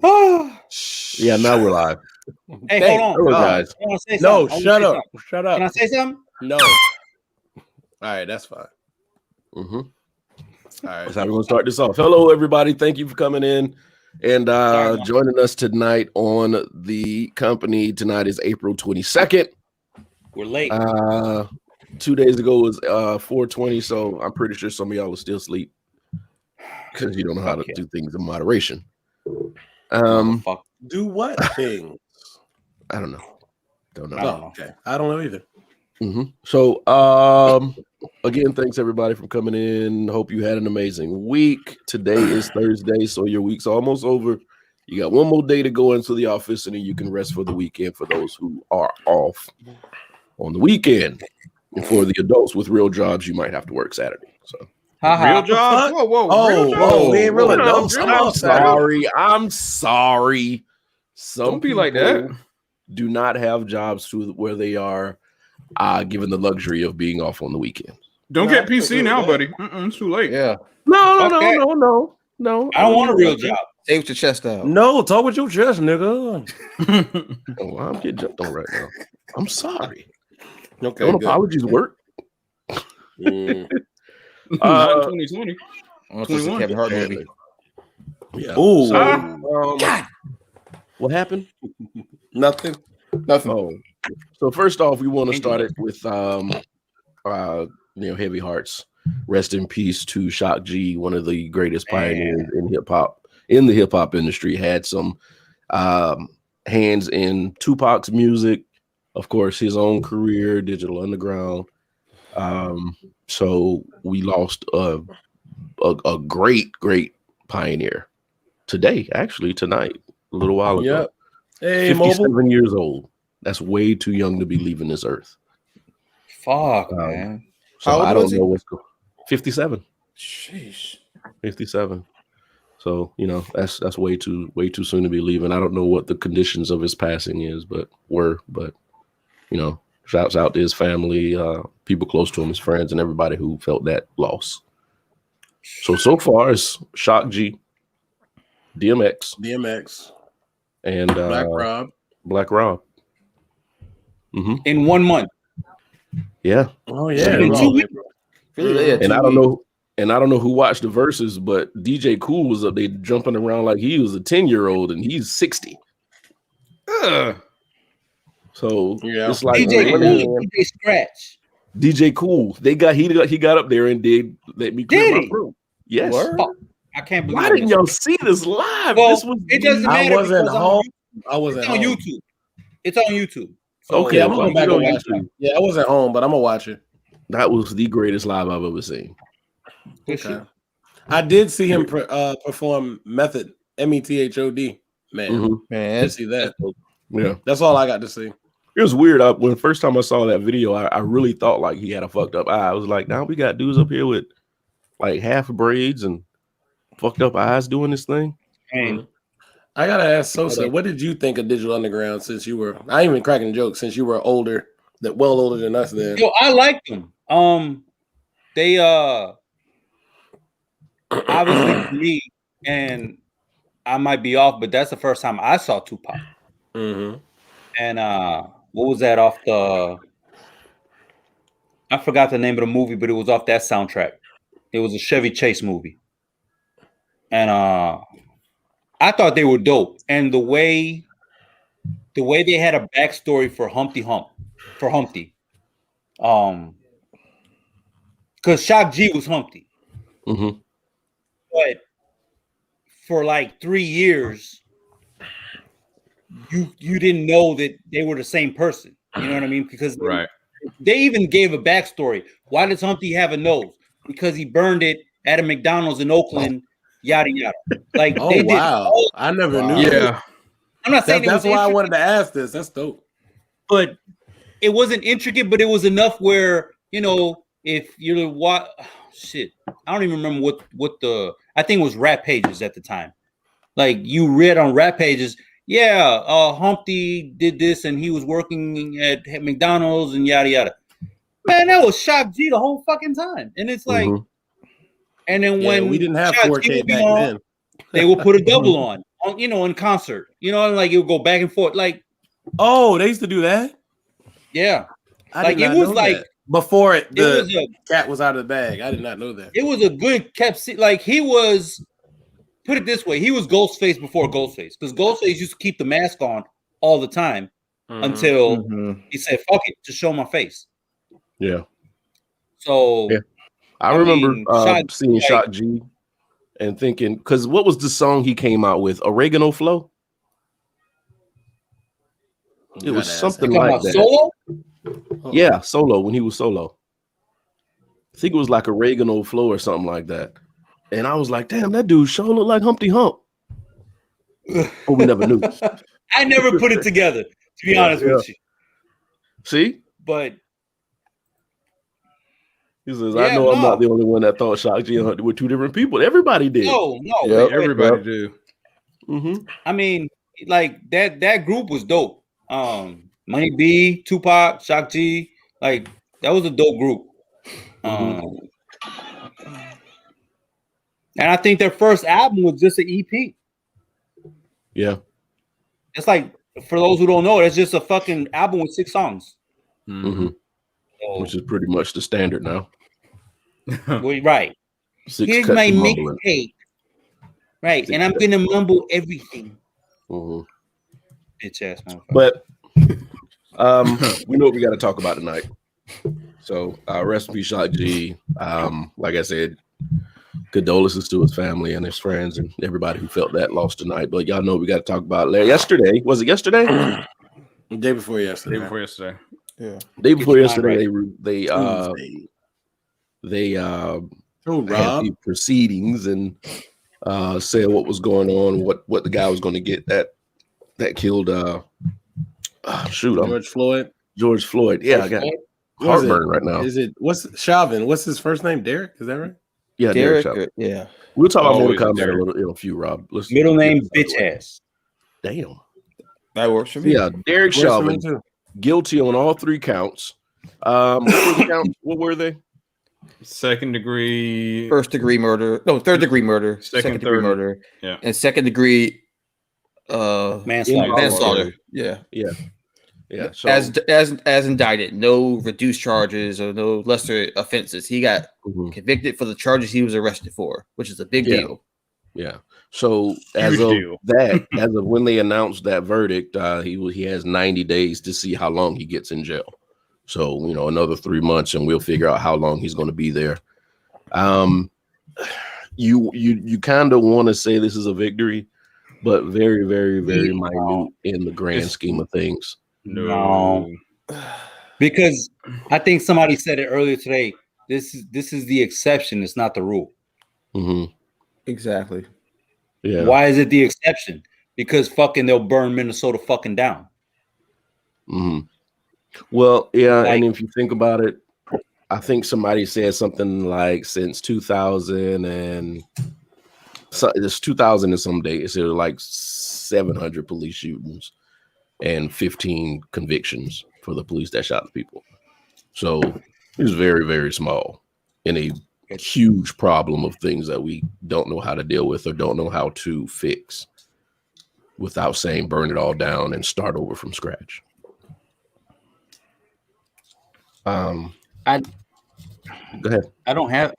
Yeah, now we're live. Hey, Thank hold on. Hello, God. guys. I want to say No, something. shut up. Shut up. Can I say something? No. All right, that's fine. Mm-hmm. All right. That's how we're going to start this off. Hello, everybody. Thank you for coming in and Sorry, Mom. joining us tonight on the company. Tonight is April 22nd. We're late. 2 days ago was 4:20, so I'm pretty sure some of y'all are still asleep because you don't know how to do things in moderation. Do what thing? I don't know. Don't know. Oh, okay. I don't know either. Mm-hmm. So, again, thanks everybody for coming in. Hope you had an amazing week. Today is Thursday, so your week's almost over. You got one more day to go into the office, and then you can rest for the weekend for those who are off on the weekend. And for the adults with real jobs, you might have to work Saturday. So, real jobs? Whoa! Oh, we ain't real adults. I'm sorry. Some Don't be like that. people do not have jobs to where they are given the luxury of being off on the weekend. Don't get PC now, buddy. It's too late. Yeah. No. I don't want a real job. Stay with your chest out. No, talk with your chest, nigga. Oh, I'm getting jumped on right now. I'm sorry. Okay, Don't good. apologies work. Not in 2020. Unless it's a 21. Kevin Hart movie. Yeah. Ooh. So, what happened? Nothing. Oh, so first off, we want to start it with heavy hearts. Rest in peace to Shock G, one of the greatest pioneers in hip hop in the hip hop industry. Had some hands in Tupac's music, of course, his own career, Digital Underground. So we lost a great pioneer tonight, a little while ago. Yep. Hey, 57 Mobile. years old. That's way too young to be leaving this earth. Fuck, man. So How old I don't was he? know what's going. 57. Sheesh. 57. So that's way too soon to be leaving. I don't know what the conditions of his passing is, but shouts out to his family, people close to him, his friends, and everybody who felt that loss. So far it's Shock G, DMX, and Black Rob. Mm-hmm. In 1 month. Yeah. Oh yeah. In 2 weeks. And I don't know who watched the verses, but DJ Cool was up there jumping around like he was a 10-year-old and he's 60. So it's like DJ Cool, DJ Scratch. DJ Cool. He got up there and did Let Me Clear My Throat. Yes. Fuck. I can't believe. Why didn't y'all see this live? Well, This was it doesn't matter. I wasn't home. It's on YouTube. It's on YouTube. So, Okay, I'm gonna go back and watch YouTube. it. Yeah, I wasn't home, but I'm gonna watch it. That was the greatest live I've ever seen. Okay. I did see him perform Method, METHOD. Man, Mm-hmm. I did see that. Yeah, that's all I got to see. It was weird. When the first time I saw that video, I really thought like he had a fucked up eye. I was like, now we got dudes up here with like half braids and fucked up eyes doing this thing. I gotta ask Sosa, what did you think of Digital Underground since you were? I ain't even cracking jokes since you were older, well older than us. Then yo, I liked them. They obviously for me, and I might be off, but that's the first time I saw Tupac. Mm-hmm. And what was that off the? I forgot the name of the movie, but it was off that soundtrack. It was a Chevy Chase movie, and I thought they were dope. And the way they had a backstory for Humpty, because Shock G was Humpty, but for like 3 years, you didn't know that they were the same person. You know what I mean? Because they even gave a backstory. Why does Humpty have a nose? Because he burned it at a McDonald's in Oakland. Yada yada. Like, oh wow, I never knew. Yeah, I'm not saying that's why I wanted to ask this. That's dope. But it wasn't intricate, but it was enough where if you're what shit, I don't even remember what the I think it was Rap Pages at the time. Like you read on Rap Pages, Humpty did this and he was working at McDonald's and yada yada. Man, that was Shock G the whole fucking time, and it's like. And then when we didn't have 4K back then, they will put a double on in concert. Like it would go back and forth. Like, Oh, they used to do that. yeah, I did not know that. Before the cat was out of the bag. I did not know that. It was a good kept. Like he was. Put it this way, he was Ghostface before Ghostface, because Ghostface used to keep the mask on all the time until he said, "Fuck it, just show my face." Yeah. So yeah. I remember seeing Shock G and thinking, because what was the song he came out with? Oregano Flow? It was something like that. Solo? Yeah, Solo, when he was Solo. I think it was like Oregano Flow or something like that. And I was like, damn, that dude sure looked like Humpty Hump. But we never knew. I never put it together, to be honest with you. See? But he says, I know I'm not the only one that thought Shock G and Humpty were two different people. Everybody did. No. Yep. Everybody do. Mm-hmm. I mean, like that group was dope. Money B, Tupac, Shock G, like that was a dope group. And I think their first album was just an EP. Yeah. It's like, for those who don't know, it's just a fucking album with 6 songs. Mm-hmm. So, which is pretty much the standard now. Right. 6 Here's my mixtape. Right. 6 and I'm going to mumble everything. Bitch ass motherfucker. But we know what we got to talk about tonight. So, rest in peace, Shock G. Like I said, condolences to his family and his friends and everybody who felt that loss tonight. But y'all know we got to talk about yesterday. Was it yesterday? The day before yesterday. Yeah. Day before yesterday, they had the proceedings and said what was going on, what the guy was going to get that killed. George Floyd. Yeah, I got heartburn right now. What's Chauvin? What's his first name? Derek? Is that right? Yeah, Derek Chauvin. Yeah. We'll talk about Mortal Kombat in a few, Rob. Middle name bitch ass. Damn. That works for me. Yeah, Derek Chauvin, guilty on all 3 counts. What were the counts? What were they? Second degree, first degree murder. No, third degree murder. Second degree murder. Yeah. And second degree manslaughter. Yeah. So, as indicted, no reduced charges or no lesser offenses. He got convicted for the charges he was arrested for, which is a big deal. Yeah. So as of when they announced that verdict, he has 90 days to see how long he gets in jail. So another 3 months, and we'll figure out how long he's going to be there. You kind of want to say this is a victory, but very, very, very minute in the grand scheme of things. No, because I think somebody said it earlier today. This is the exception. It's not the rule. Exactly. Yeah. Why is it the exception? Because they'll burn Minnesota down. Well, yeah, and if you think about it, I think somebody said something like since 2000 and it's 2000 and some days, there were like 700 police shootings and 15 convictions for the police that shot the people. So it's very, very small in a huge problem of things that we don't know how to deal with or don't know how to fix without saying burn it all down and start over from scratch. Go ahead. I don't have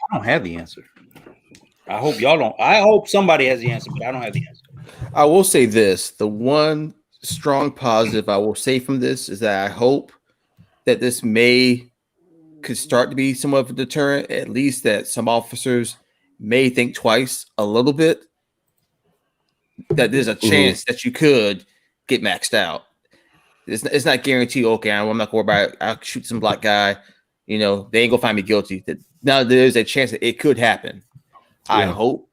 the answer. I hope y'all don't. I hope somebody has the answer, but I don't have the answer. I will say this: the one strong positive I will say from this is that I hope that this could start to be somewhat of a deterrent, at least that some officers may think twice a little bit, that there's a chance that you could get maxed out. It's not guaranteed, okay, I'm not going to worry about it. I'll shoot some black guy, they ain't going to find me guilty. Now there's a chance that it could happen. Yeah. I hope.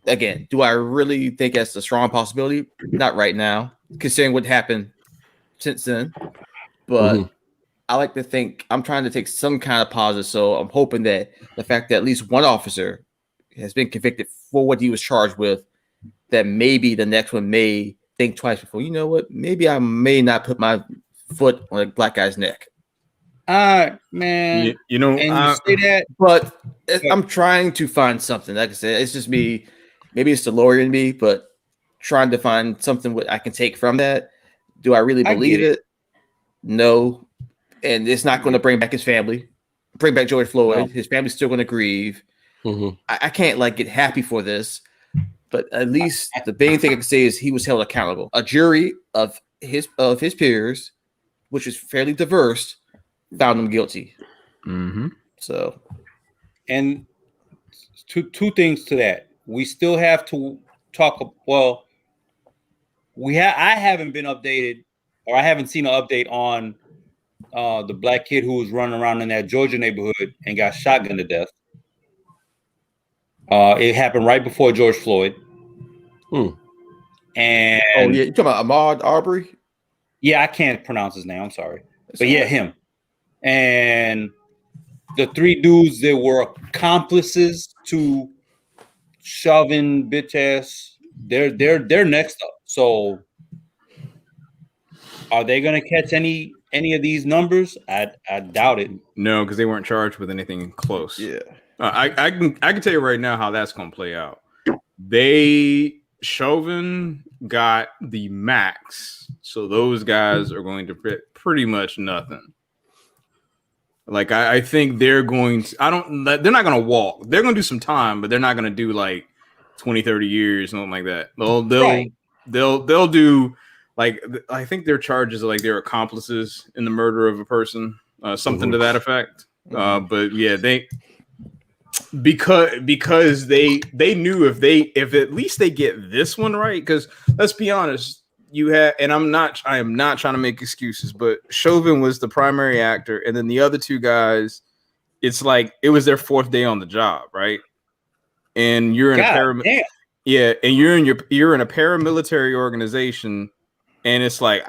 Again, do I really think that's a strong possibility? Not right now, considering what happened since then. But I like to think I'm trying to take some kind of positive. So I'm hoping that the fact that at least one officer has been convicted for what he was charged with, that maybe the next one may think twice before, you know what? Maybe I may not put my foot on a black guy's neck. Man. You say that, but I'm trying to find something. Like I said, it's just me. Maybe it's the lawyer in me, but trying to find something what I can take from that. Do I really believe it? No. And it's not going to bring back his family, bring back George Floyd. No. His family's still going to grieve. Mm-hmm. I can't like get happy for this, but at least the main thing I can say is he was held accountable. A jury of his peers, which is fairly diverse, found him guilty. Mm-hmm. So, and two things to that. We still have to talk. Well, I haven't been updated, or I haven't seen an update on the black kid who was running around in that Georgia neighborhood and got shotgunned to death. It happened right before George Floyd. And you talking about Ahmaud Arbery? Yeah, I can't pronounce his name. I'm sorry, but yeah, him. And the 3 dudes that were accomplices to shoving bitch ass, they're next up. So, are they going to catch any of these numbers? I doubt it. No, because they weren't charged with anything close. Yeah, I can tell you right now how that's going to play out. Chauvin got the max, so those guys are going to get pretty much nothing. Like I think they're going to. They're not going to walk. They're going to do some time, but they're not going to do like 20, 30 years, something like that. They'll do. Like, I think their charges are like they're accomplices in the murder of a person, something to that effect. But yeah, because they knew if at least they get this one right, because let's be honest, I am not trying to make excuses, but Chauvin was the primary actor, and then the other 2 guys, it's like it was their 4th day on the job, right? And you're in and you're in a paramilitary organization. And it's like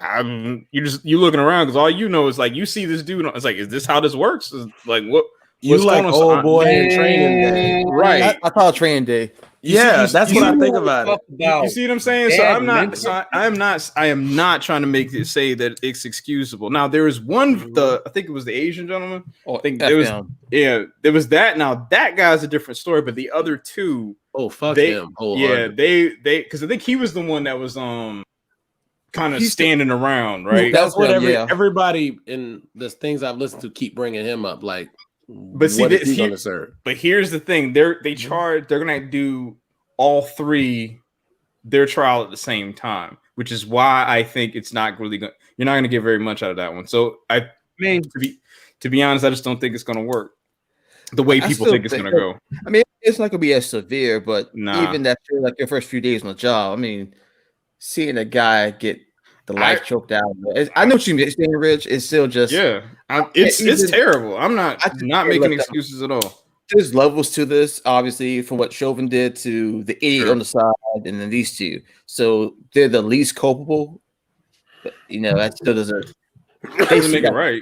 you looking around because all you know is like you see this dude. It's like, is this how this works? Is like what you like old boy in Training Day, right? I call it Training Day. Yeah, that's what I think about it. You see what I'm saying? So I am not trying to make it say that it's excusable. Now there is one. I think it was the Asian gentleman. I think there was. Yeah, there was that. Now that guy's a different story, but the other 2. Oh fuck him! Yeah, they because I think he was the one that was kind of standing around, right? That's what everybody in the things I've listened to keep bringing him up. Like, but see, what is he gonna serve? But here's the thing: they're gonna do all 3 their trial at the same time, which is why I think it's not really going. You're not going to get very much out of that one. So I mean, to be honest, I just don't think it's going to work the way people think it's going to go. I mean, it's not going to be as severe, but even that, like your first few days on the job, I mean. Seeing a guy get the life choked out. I know what you mean, Rich. It's still just it's terrible. I'm not making excuses at all. There's levels to this, obviously, from what Chauvin did to the idiot on the side, and then these 2. So they're the least culpable. But that still doesn't make it right.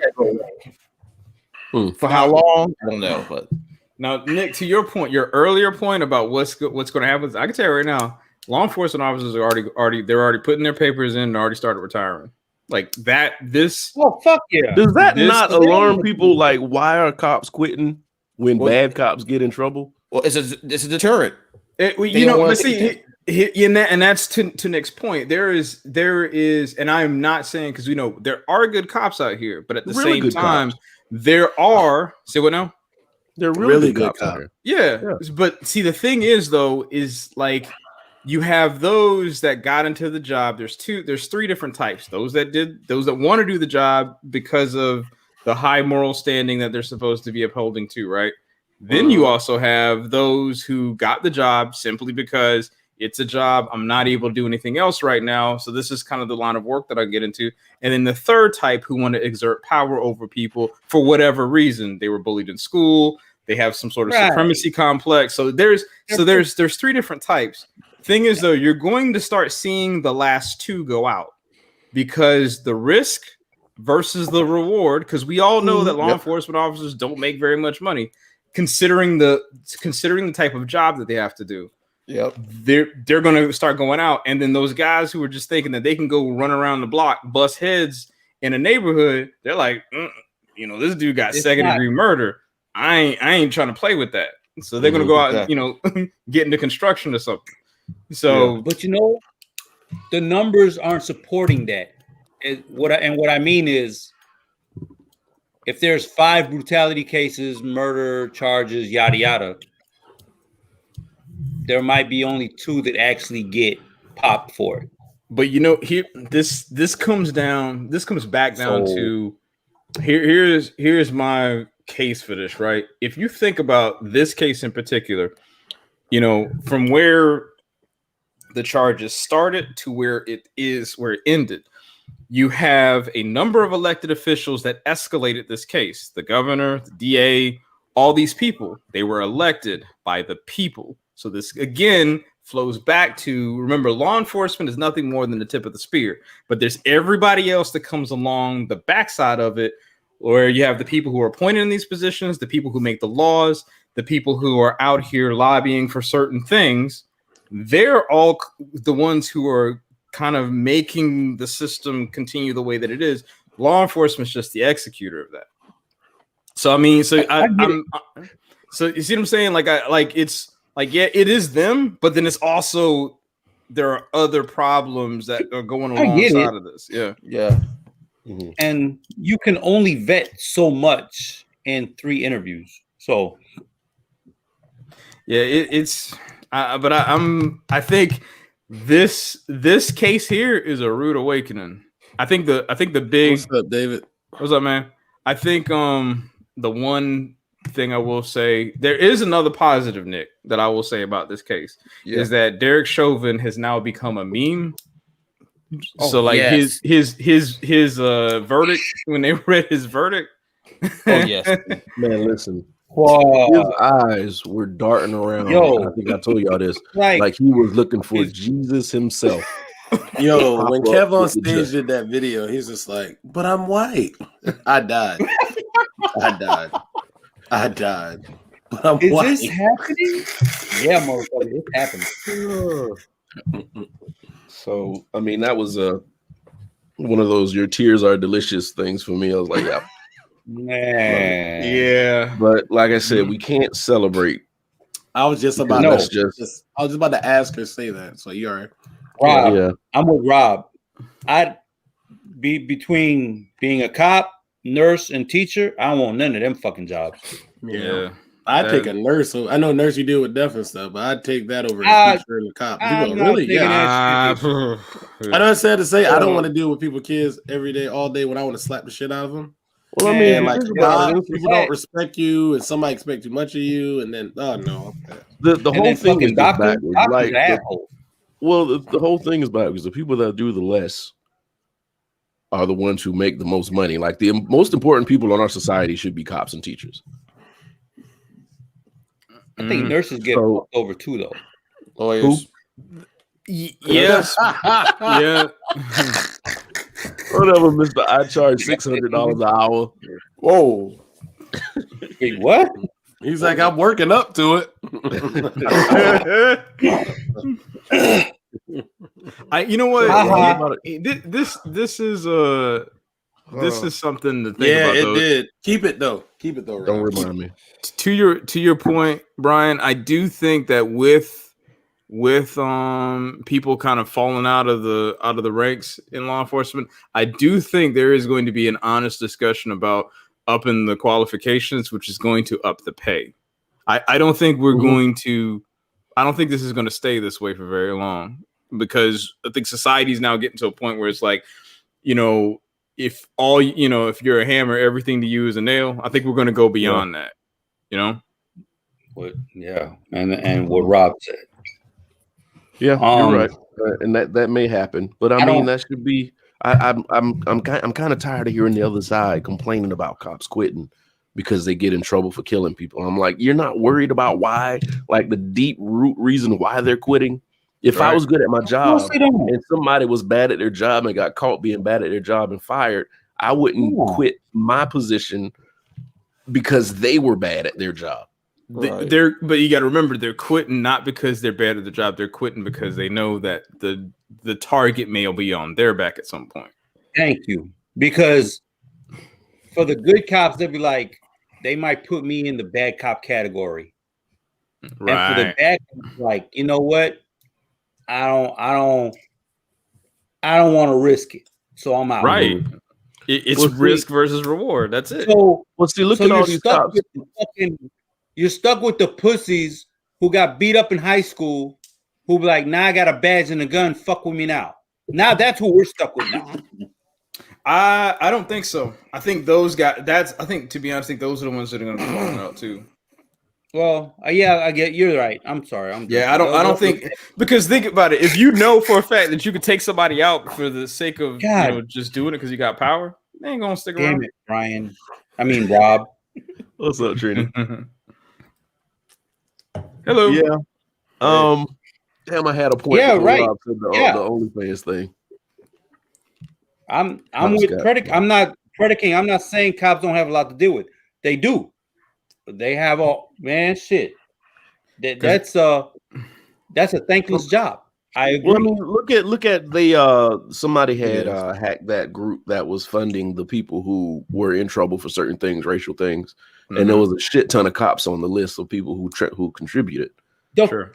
For how long? I don't know. But now, Nick, to your point, your earlier point about what's going to happen, I can tell you right now. Law enforcement officers are already putting their papers in and already started retiring. Like that. Fuck yeah. Does that not alarm people? Like, why are cops quitting when bad cops get in trouble? Well, it's a deterrent. Let's see. And that's to Nick's point. There is, and I'm not saying because there are good cops out here, but at the same time, there are. Say what now? They're really good cops out here. Yeah, but see, the thing is like. You have those that got into the job. There's 3 different types. Those that want to do the job because of the high moral standing that they're supposed to be upholding to, right? Then you also have those who got the job simply because it's a job. I'm not able to do anything else right now. So this is kind of the line of work that I get into. And then the 3rd type who want to exert power over people for whatever reason. They were bullied in school. They have some sort of supremacy complex. So there's 3 different types. Thing is, though, you're going to start seeing the last 2 go out because the risk versus the reward, because we all know that law enforcement officers don't make very much money considering the type of job that they have to do. Yep. They're going to start going out. And then those guys who are just thinking that they can go run around the block, bust heads in a neighborhood, they're like, this dude got second-degree murder. I ain't trying to play with that. So they're going to go out and, get into construction or something. So, but the numbers aren't supporting that. What I mean is, if there's 5 brutality cases, murder charges, yada yada, there might be only 2 that actually get popped for it. But you know, here this comes back down So- to here's my case for this, right? If you think about this case in particular, you know, from where the charges started to where it ended, you have a number of elected officials that escalated this case. The governor, the DA, all these people, they were elected by the people. So this again flows back to, remember, law enforcement is nothing more than the tip of the spear, but there's everybody else that comes along the backside of it, where you have the people who are appointed in these positions, the people who make the laws, the people who are out here lobbying for certain things. They're all the ones who are kind of making the system continue the way that it is. Law enforcement is just the executor of that. So I mean, so so you see what I'm saying? It's like, yeah, it is them, but then it's also there are other problems that are going alongside of this. Yeah. Yeah. Mhm. And you can only vet so much in 3 interviews. So Yeah, I think this case here is a rude awakening. I think the big What's up, David? what's up, man? I think the one thing I will say, there is another positive, Nick, that I will say about this case is that Derek Chauvin has now become a meme. So like yes. his verdict, when they read his verdict. Oh yes. Man, listen. wow. His eyes were darting around. Yo. I think I told y'all this. like Like he was looking for Jesus himself. Yo, when Pop up Kev on with the stage judge. did that video, he's just like, "But I'm white." I died. I died. But I'm is white. this happening? Yeah, motherfucker, it's happening. So I mean, that was one of those "your tears are delicious" things for me. I was like, yeah. Man. Yeah. But like I said, we can't celebrate. I was just about No. to I was just about to ask her to say that. So you're right. Rob, Yeah. I'm with Rob. I'd be between being a cop, nurse, and teacher. I don't want none of them fucking jobs. Yeah. I'd take a nurse. I know nurse you deal with death and stuff, but I'd take that over a teacher and a cop. I'm People not really, taking yeah. that I know it's sad to say I don't want to deal with people, kids, every day, all day when I want to slap the shit out of them. Well, I Man, mean, And like, think about it. people don't respect you, and somebody expects too much of you, and then no. The And whole then thing fucking is doctor, backwards. doctor's Like, an asshole. the whole thing is backwards. The people that do the less are the ones who make the most money. Like the most important people in our society should be cops and teachers. I think nurses get So- fucked over too, though. Lawyers. Yes. Yeah. Whatever, Mister. I charge $600 an hour. Whoa. Wait, what? He's like, I'm working up to it. You know what? Uh-huh. This is something to think Yeah, about. it Though. did. Keep it though. Don't Ron. remind me. To your point, Brian, I do think that with people kind of falling out of the ranks in law enforcement, I do think there is going to be an honest discussion about upping the qualifications, which is going to up the pay. I don't think we're going to. I don't think this is going to stay this way for very long, because I think society is now getting to a point where it's like, you know, if you're a hammer, everything to you is a nail. I think we're going to go beyond that. You know. Yeah, and what Rob said. Yeah, Um, you're right, and that may happen. But I mean, that should be. I'm kind of tired of hearing the other side complaining about cops quitting because they get in trouble for killing people. I'm like, you're not worried about why, like the deep root reason why they're quitting. If I was good at my job and somebody was bad at their job and got caught being bad at their job and fired, I wouldn't quit my position because they were bad at their job. Right. But you got to remember, they're quitting not because they're bad at the job. They're quitting because they know that the target may be on their back at some point. Thank you. Because for the good cops, they'll be like, they might put me in the bad cop category. Right. And for the bad cops, like, you know what? I don't I don't want to risk it, so I'm out. Right. It's risk versus reward. That's it. So, Well, see, look so at you're all these stuck cops. with the you're stuck with the pussies who got beat up in high school, who be like, "Now I got a badge and a gun. Fuck with me now." Now that's who we're stuck with now. I don't think so. I think those guys. I think, to be honest, I think those are the ones that are going to be falling out too. Well, yeah, I get you're right. I'm sorry. I don't think, because think about it. If you know for a fact that you could take somebody out for the sake of just doing it because you got power, they ain't gonna stick around. Damn it, Brian. I mean, Rob. What's up, Trini? Hello. Yeah. Damn, I had a point. Yeah, right. Rob said the OnlyFans thing. I'm with Predic. I'm not predicating. I'm not saying cops don't have a lot to deal with. They do. But they have all shit. That's a thankless job. I agree. Well, I mean, look at somebody had hacked that group that was funding the people who were in trouble for certain things, racial things, and there was a shit ton of cops on the list of people who contributed. The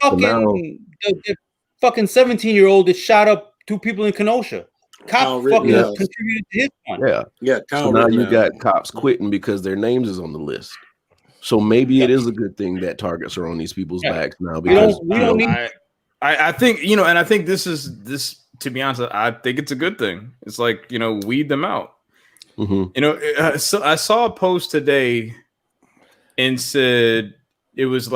fucking 17-year-old that shot up 2 people in Kenosha. Cop contributed to his one. Yeah. So now you got cops quitting because their names is on the list. So maybe it is a good thing that targets are on these people's backs now. Because I think, and I think this, to be honest, I think it's a good thing. It's like, weed them out. Mm-hmm. So I saw a post today and said it was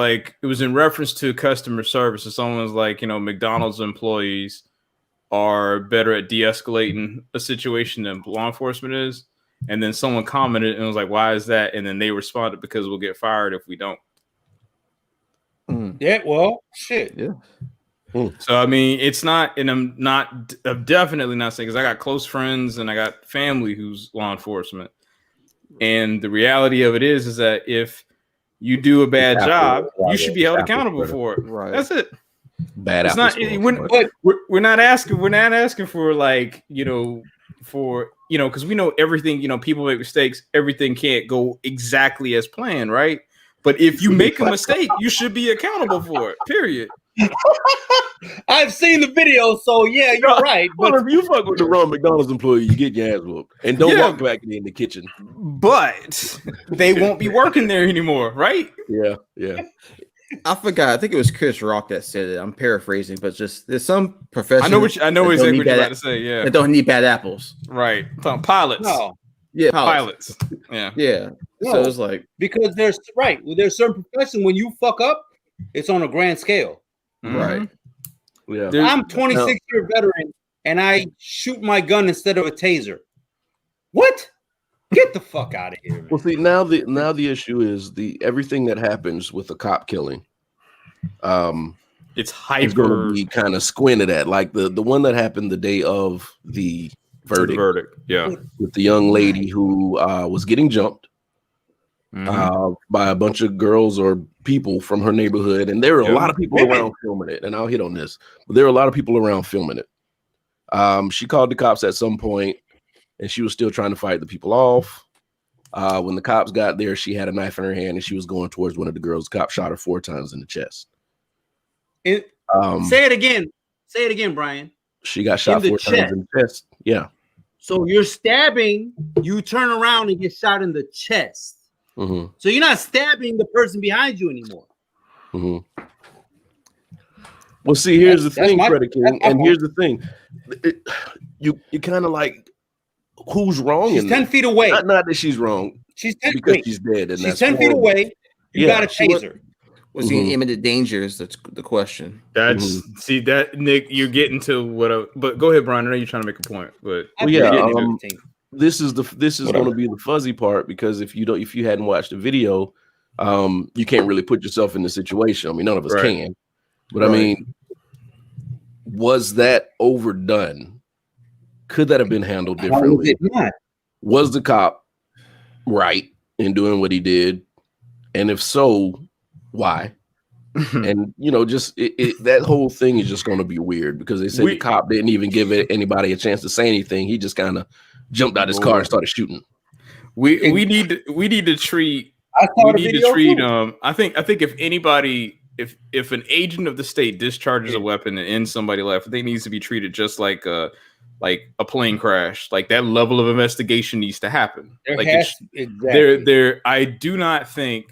in reference to customer service. So someone was like, McDonald's employees are better at de-escalating a situation than law enforcement is. And then someone commented and was like, why is that? And then they responded, because we'll get fired if we don't. Yeah, well, shit. Yeah. So, I mean, it's not, and I'm definitely not saying, because I got close friends and I got family who's law enforcement. And the reality of it is that if you do a bad job, you should be held accountable for it. Right. That's it. Bad. It's not. We're not asking. We're not asking for because we know everything. People make mistakes. Everything can't go exactly as planned, right? But if you make a mistake, you should be accountable for it. Period. I've seen the video, so yeah, you're right. But if you fuck with the wrong McDonald's employee, you get your ass whooped, and don't walk back in the kitchen. But they won't be working there anymore, right? Yeah. I forgot. I think it was Chris Rock that said it. I'm paraphrasing, but just there's some professionals. I know exactly what you're about to say. Yeah, that don't need bad apples. Right. Pilots. No. Yeah, pilots. Yeah. No, so it's like, because there's certain professions when you fuck up, it's on a grand scale. Right. Yeah. I'm 26-year veteran and I shoot my gun instead of a taser. What? Get the fuck out of here, man. Well, see, now the issue is everything that happens with the cop killing. It's hyper. It's going to be kind of squinted at, like the one that happened the day of the verdict. Yeah, with the young lady who was getting jumped by a bunch of girls or people from her neighborhood, and there were a lot of people around filming it. And I'll hit on this, but there were a lot of people around filming it. She called the cops at some point, and she was still trying to fight the people off. When the cops got there, she had a knife in her hand, and she was going towards one of the girls. The cop shot her 4 times in the chest. Say it again. Say it again, Brian. She got shot 4 times in the chest. Yeah. So you're stabbing, you turn around and get shot in the chest. Mm-hmm. So you're not stabbing the person behind you anymore. Mm-hmm. Well, see, here's the thing, Predator King, and here's the thing. You kind of like, who's wrong? She's 10 feet away. Not that she's wrong. She's 10 because feet. She's dead. And she's 10 feet away. You got a taser. Was he in imminent danger? Is that's the question. That's see that Nick, you're getting to what? But go ahead, Brian. I know you're trying to make a point, but this is going to be the fuzzy part, because if you hadn't watched the video, you can't really put yourself in the situation. I mean, none of us can. But I mean, was that overdone? Could that have been handled differently? Was the cop right in doing what he did? And if so, why? And just that whole thing is just going to be weird, because they say the cop didn't even give anybody a chance to say anything. He just kind of jumped out his car and started shooting. We need to treat. I think if anybody, if an agent of the state discharges a weapon and ends somebody's life, they needs to be treated just like like a plane crash. Like that level of investigation needs to happen. Exactly. There. I do not think,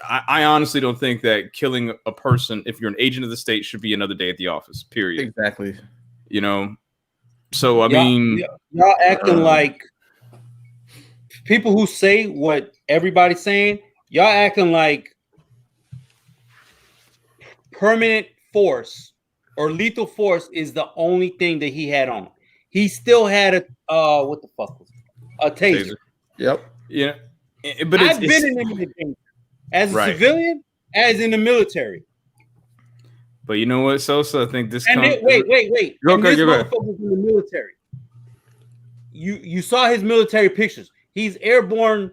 I honestly don't think that killing a person, if you're an agent of the state, should be another day at the office. Period. Exactly. So I mean, y'all acting like people who say what everybody's saying. Y'all acting like permanent force or lethal force is the only thing that he had on. He still had what the fuck was it? A taser. Yep. Yeah. But I've been in the danger as a civilian, as in the military. But you know what, Sosa? I think this. Wait. You're And okay, this motherfucker was in the military. You saw his military pictures. He's airborne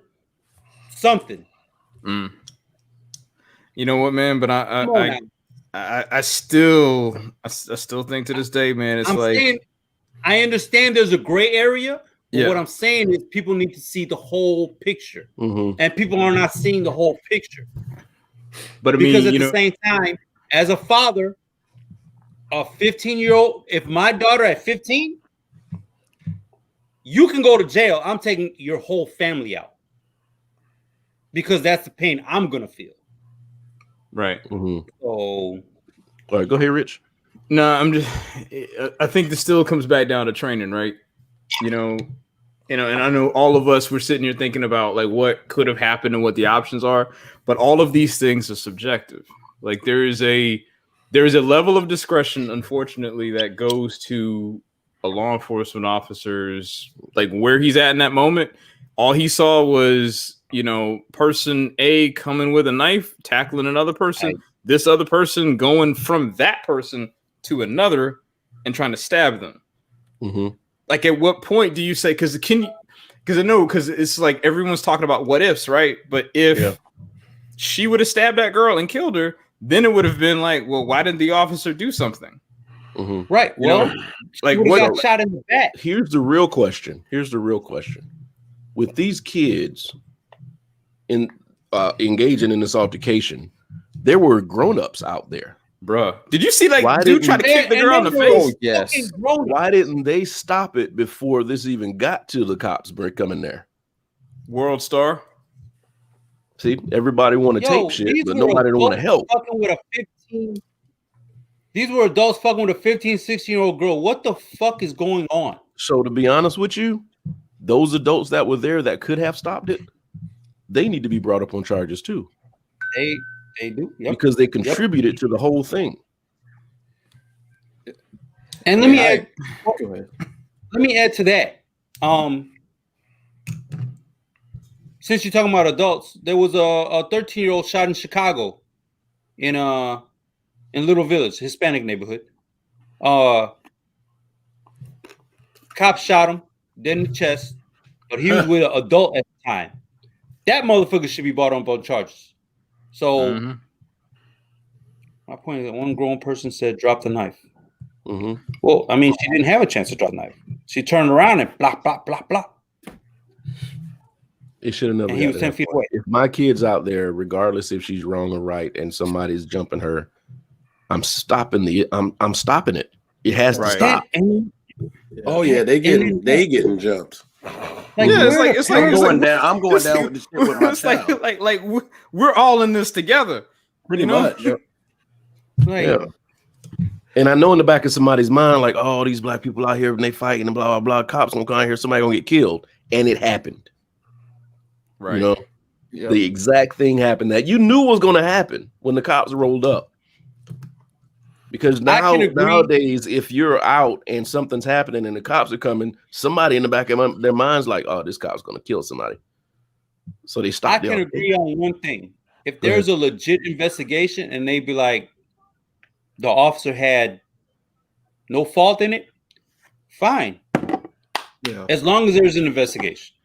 something. You know what, man? But I still think to this day, man, it's I understand there's a gray area. But Yeah. what I'm saying is people need to see the whole picture. Mhm. And people are not seeing the whole picture. But because at the same time, as a father, a 15-year-old, if my daughter at 15, you can go to jail. I'm taking your whole family out. Because that's the pain I'm going to feel. Right. Mhm. So, All right, go ahead, Rich. No, I think this still comes back down to training, right? And I know all of us, we're sitting here thinking about like what could have happened and what the options are, but all of these things are subjective. Like there is a level of discretion, unfortunately, that goes to a law enforcement officer's, like where he's at in that moment. All he saw was, person A coming with a knife, tackling another person, right. This other person going from that person to another and trying to stab them. Mm-hmm. Like, at what point do you say, because it's like everyone's talking about what ifs, right? But if she would have stabbed that girl and killed her, then it would have been like, well, why didn't the officer do something? Mm-hmm. Right. Well, like what got shot in the back. Here's the real question. With these kids engaging in this altercation, there were grown-ups out there. Bruh, did you see dude try to kick the girl in the face? Oh, yes. Why didn't they stop it before this even got to the cops coming there? World Star. See, everybody want to tape shit, but nobody don't want to help. These were adults fucking with a 15, 16-year-old girl. What the fuck is going on? So to be honest with you, those adults that were there that could have stopped it, they need to be brought up on charges too. They do. Yep. Because they contributed to the whole thing. And let me add to that. Since you're talking about adults, there was a 13-year-old shot in Chicago in Little Village, Hispanic neighborhood. Cops shot him dead in the chest, but he was with an adult at the time. That motherfucker should be brought on both charges. So my point is that one grown person said, drop the knife. Mm-hmm. Well, I mean, she didn't have a chance to drop the knife. She turned around and blah, blah, blah, blah. It should have never. And he was 10 feet away. If my kid's out there, regardless if she's wrong or right, and somebody's jumping her, I'm stopping I'm stopping it. It has to stop. Oh yeah, they getting jumped. Like, it's like I'm going down with the shit with my it's child. like we're all in this together. Pretty much. Yeah. And I know in the back of somebody's mind, like, oh, these black people out here and they fighting and blah blah blah. Cops gonna come out here, somebody gonna get killed, and it happened. Right. The exact thing happened that you knew was gonna happen when the cops rolled up. Because nowadays, if you're out and something's happening and the cops are coming, somebody in the back of their mind's like, oh, this cop's going to kill somebody. So they stop. I can agree on one thing. If there's a legit investigation and they be like, the officer had no fault in it, fine. Yeah. As long as there's an investigation.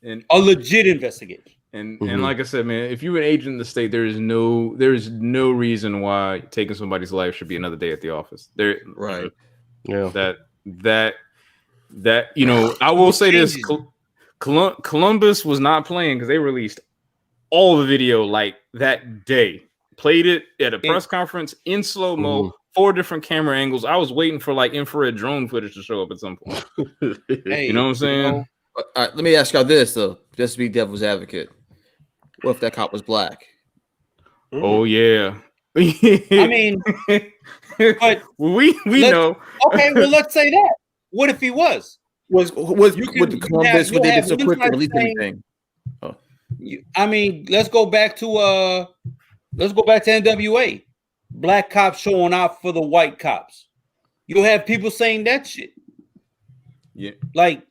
And a legit investigation. And like I said, man, if you're an agent in the state, there is no reason why taking somebody's life should be another day at the office. Right. Yeah. That I will say this: Columbus was not playing because they released all the video like that day. Played it at a press conference in slow mo 4 different camera angles. I was waiting for like infrared drone footage to show up at some point. Hey, You know what I'm saying? know, All right, let me ask y'all this though, just to be devil's advocate. What if that cop was black? Oh yeah. I mean, but we know. okay. Well, let's say that. What if he was? Was You with can- the you have- Columbus would you'll they been have so one quick to side release saying- anything? I mean, let's go back to NWA. Black cops showing out for the white cops. You'll have people saying that shit. Yeah. Like,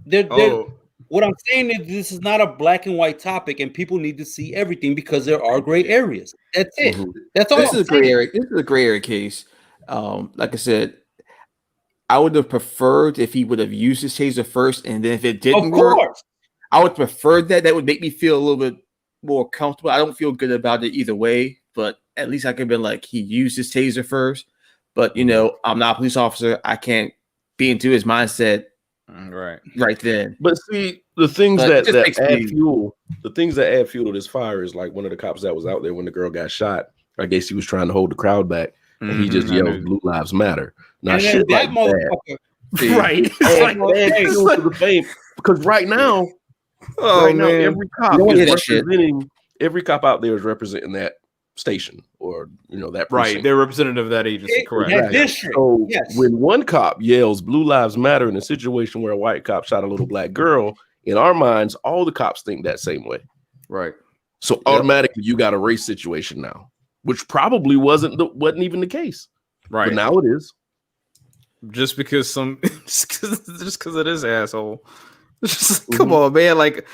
they're Oh, what I'm saying is this is not a black and white topic, and people need to see everything because there are gray areas. That's it. Mhm. That's all. This I'm is a gray saying. area. This is a gray area case. Like I said, I would have preferred if he would have used his taser first, and then if it Of didn't work, course. I would prefer that. That would make me feel a little bit more comfortable. I don't feel good about it either way, but at least I could be like, he used his taser first. But you know, I'm not a police officer. I can't be into his mindset right. right then. But see, the things But it just that makes add me- fuel, the things that add fuel to this fire is like one of the cops that was out there when the girl got shot. I guess he was trying to hold the crowd back, and he just Mhm, I yelled, know. "Blue Lives Matter." Now, And then shit that like that. motherfucker. Right. Add Hey, fuel to the fame because right now, Oh right now, man. every cop You don't is hear that shit. representing. Every cop out there is representing that station or that Right. precinct. They're representative of that agency. Correct. That Exactly. district. So Yes. when one cop yells "Blue Lives Matter" in a situation where a white cop shot a little black girl, in our minds, all the cops think that same way. Right. So automatically, you got a race situation now, which probably wasn't even the case, Right. but now it is. Just because just because it is asshole. Just, come on, man. Like,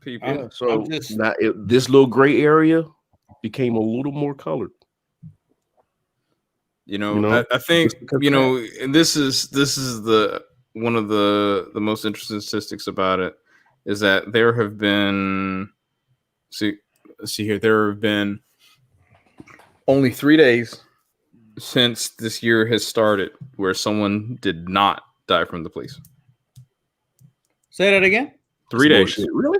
people. I'm- So I'm just- now this little gray area became a little more colored. You know, You know, I think just because you of know, and this is the one of the most interesting statistics about it is that there have been see here there have been only 3 days since this year has started where someone did not die from the police. Say that again. 3 days. Bullshit. Really?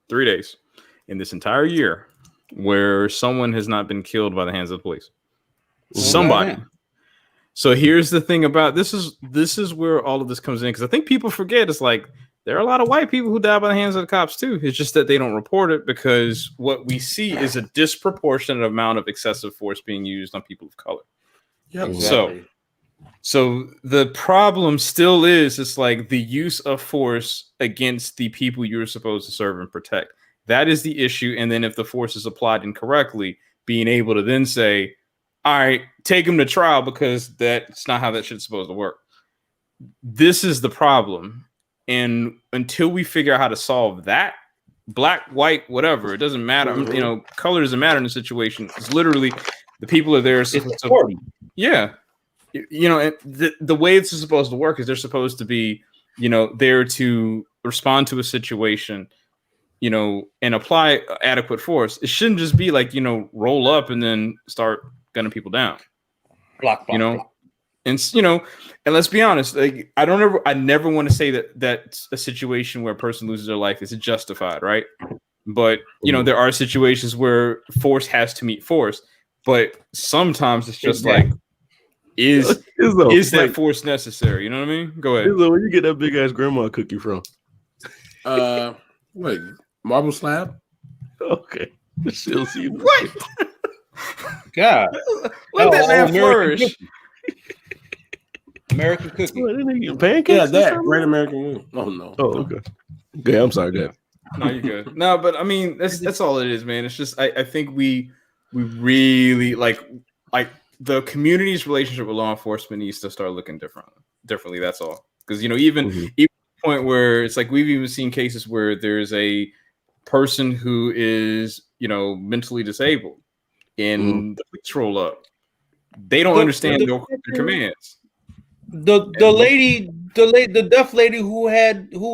3 days in this entire year where someone has not been killed by the hands of the police. Somebody. goddamn. So here's the thing about this is where all of this comes in because I think people forget it's like there are a lot of white people who die by the hands of the cops too. It's just that they don't report it because what we see is a disproportionate amount of excessive force being used on people of color. Yep. Exactly. So the problem still is it's like the use of force against the people you're supposed to serve and protect. That is the issue. And then if the force is applied incorrectly, being able to then say, all right, take him to trial because that's not how that shit's supposed to work. This is the problem. And until we figure out how to solve that, black, white, whatever, it doesn't matter. You know, color doesn't matter in the situation. It's literally the people are there. It's a party. Yeah. You know, and the way it's supposed to work is they're supposed to be, you know, there to respond to a situation, you know, and apply adequate force. It shouldn't just be like, you know, roll up and then start gunning people down. Block, You know, block. and you know, and let's be honest, like I never want to say that that's a situation where a person loses their life is justified, right? But you know, there are situations where force has to meet force, but sometimes it's just like, is that force necessary? You know what I mean? Go ahead. Where you get that big ass grandma cookie from? Wait, marble slab? Okay, she'll see What? God. Let that man American flourish. cookie. American cookie. What, they eating pancakes? Yeah, or that something? Great American Wood. Oh no. Oh, okay. Okay, I'm sorry. Go ahead. No, you're good. No, but I mean, that's all it is, man. It's just I think we really like the community's relationship with law enforcement needs to start looking differently. That's all. Because you know, even to the point where it's like we've even seen cases where there's a person who is, you know, mentally disabled and the police roll up. They don't understand their commands. The deaf lady who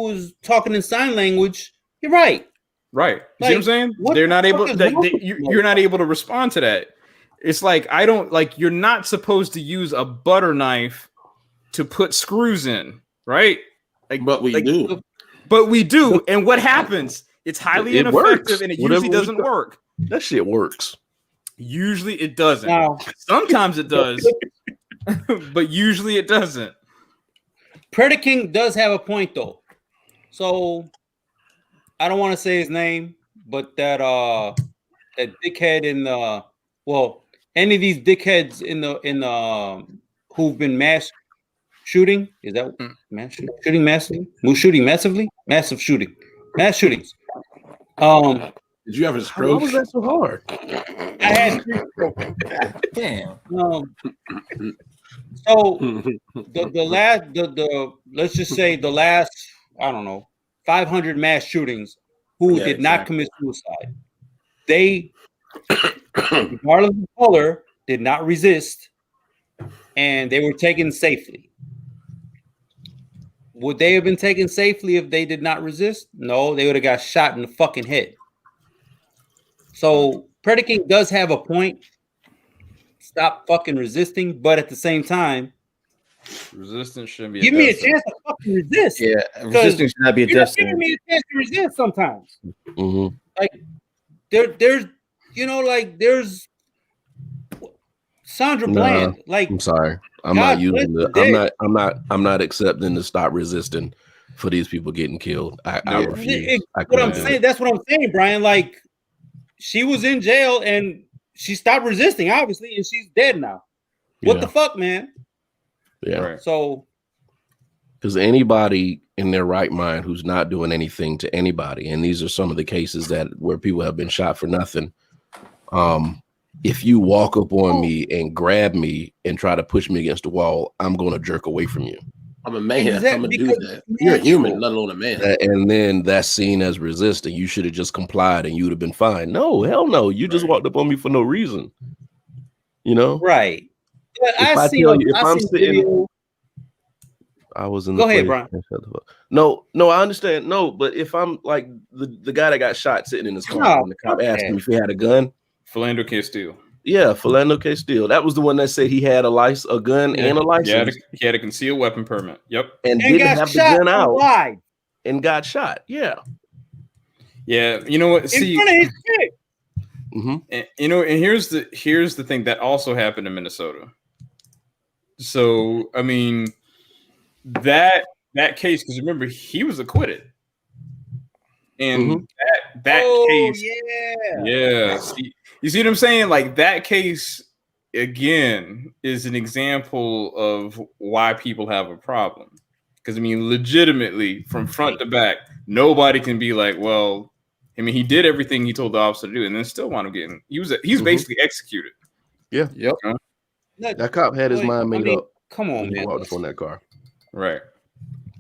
was talking in sign language. You're right. Right. You see what I'm saying? what They're not the able. fuck is wrong with You're not able to respond to that. It's like I don't like. You're not supposed to use a butter knife to put screws in, right? Like, But we do. But we do. And what happens? It's highly It ineffective, works. and it Whatever usually we doesn't got. work. That shit works. Usually it doesn't. Now, Sometimes it does, but usually it doesn't. Predator King does have a point though. So I don't want to say his name, but that dickhead in the any of these dickheads in the who've been mass shooting, is that mass shooting massively? Massive shooting, mass shootings. Did you have a Why stroke? was that so hard? I had Damn. so the let's just say the last, I don't know, 500 mass shootings who Yeah, did not exactly. commit suicide. They, regardless of color, did not resist, and they were taken safely. Would they have been taken safely if they did not resist? No, they would have got shot in the fucking head. So Predator King does have a point. Stop fucking resisting, but at the same time, Resistance shouldn't be. give me a chance to fucking resist. Yeah, resistance should not be a You're not destiny. giving me a chance to resist sometimes. Mhm. Like there's there's Sandra Nah, Bland. Like, I'm sorry. I'm God not using bless the. the I'm dead. not. I'm not accepting to stop resisting for these people getting killed. I Yeah. refuse. I what I'm couldn't do saying, it. that's what I'm saying, Brian. Like, she was in jail and she stopped resisting, obviously, and she's dead now. What Yeah. the fuck, man? Yeah. Right. So Because anybody in their right mind who's not doing anything to anybody, and these are some of the cases that where people have been shot for nothing. If you walk up on me and grab me and try to push me against the wall, I'm going to jerk away from you. I'm a man. Exactly, I'm gonna do because that. it's You're a human, natural. let alone a man. And then that's seen as resisting. You should have just complied and you would have been fine. No, hell no. You just Right. walked up on me for no reason. You know? right. But If I tell you, if I'm seen sitting, video. I was in Go the ahead, place. Brian. No, I understand. No, but if I'm like the guy that got shot sitting in his car No, when the cop fuck asked that. him if he had a gun. Philando Castile. Yeah, Philando Castile. That was the one that said he had a gun and a license He had a concealed weapon permit. Yep. and And didn't got have the shot gun out alive and got shot. Yeah. Yeah. You know what? in See, front of his chick. Mm-hmm. and, and here's the thing that also happened in Minnesota. So I mean, that case, because remember he was acquitted, and that case, yeah. see, you see what I'm saying? Like that case again is an example of why people have a problem. Because I mean, legitimately, from front to back, nobody can be like, well, I mean, he did everything he told the officer to do, and then still wound up getting. He's basically executed. Yeah. Yep. That cop had his mind made up Come on, when he man. walked up on that car. Right.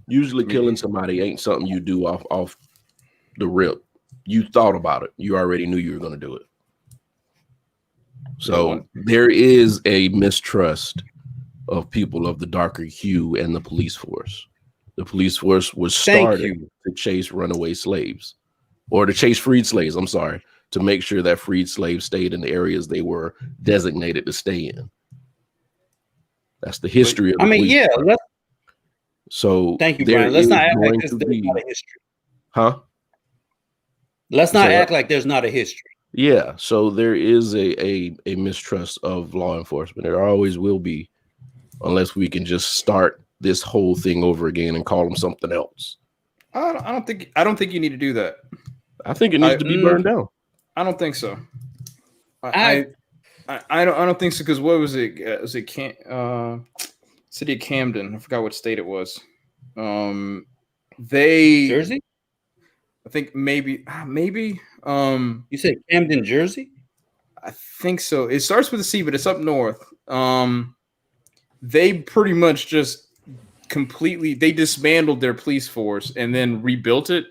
Usually killing somebody ain't something you do off the rip. You thought about it. You already knew you were going to do it. So there is a mistrust of people of the darker hue and the police force. The police force was started to chase runaway slaves or to chase freed slaves. I'm sorry, to make sure that freed slaves stayed in the areas they were designated to stay in. That's the history of the police force. So thank you, Brian. Let's not act like there's not a history. Huh? Let's not act like there's not a history. Yeah. So there is a mistrust of law enforcement. There always will be, unless we can just start this whole thing over again and call them something else. I don't think you need to do that. I think it needs to be burned down. I don't think so. I don't think so, because what was it? Was it City of Camden? I forgot what state it was. Jersey? I think maybe. You said Camden, Jersey? I think so. It starts with a C, but it's up north. They pretty much just completely dismantled their police force and then rebuilt it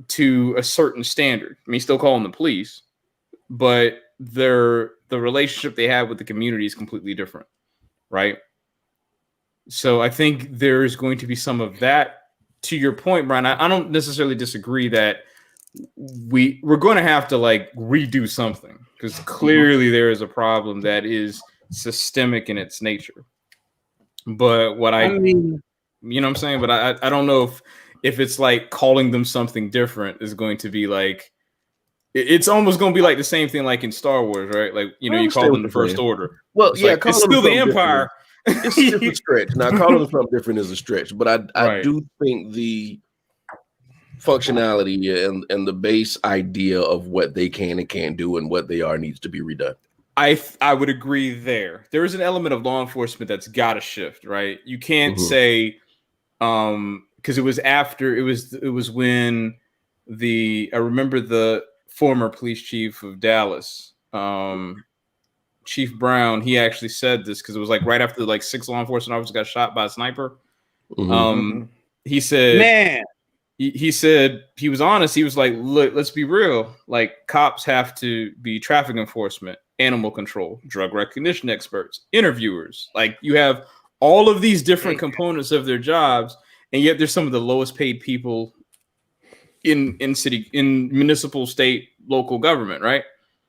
to a certain standard. I mean, still call them the police, but the relationship they have with the community is completely different, right? So I think there's going to be some of that. To your point, Brian, I don't necessarily disagree that we're going to have to like redo something, because clearly there is a problem that is systemic in its nature. But what I mean, you know what I'm saying? But I don't know if it's like calling them something different is going to be like It's almost going to be like the same thing like in Star Wars, right? Like, you know, you call them the First Order. Well, It's yeah, like, it's still the Empire. It's a different stretch. Now, calling them something different is a stretch, but I do think the functionality and the base idea of what they can and can't do and what they are needs to be redone. I would agree there. There is an element of law enforcement that's got to shift, right? You can't say, because it was after it was when I remember the former police chief of Dallas, Chief Brown, he actually said this because it was like right after like 6 law enforcement officers got shot by a sniper. He said, Man, he said he was honest. He was like, look, let's be real. Like, cops have to be traffic enforcement, animal control, drug recognition experts, interviewers. Like, you have all of these different components of their jobs, and yet they're some of the lowest paid people in municipal, state, local government, right?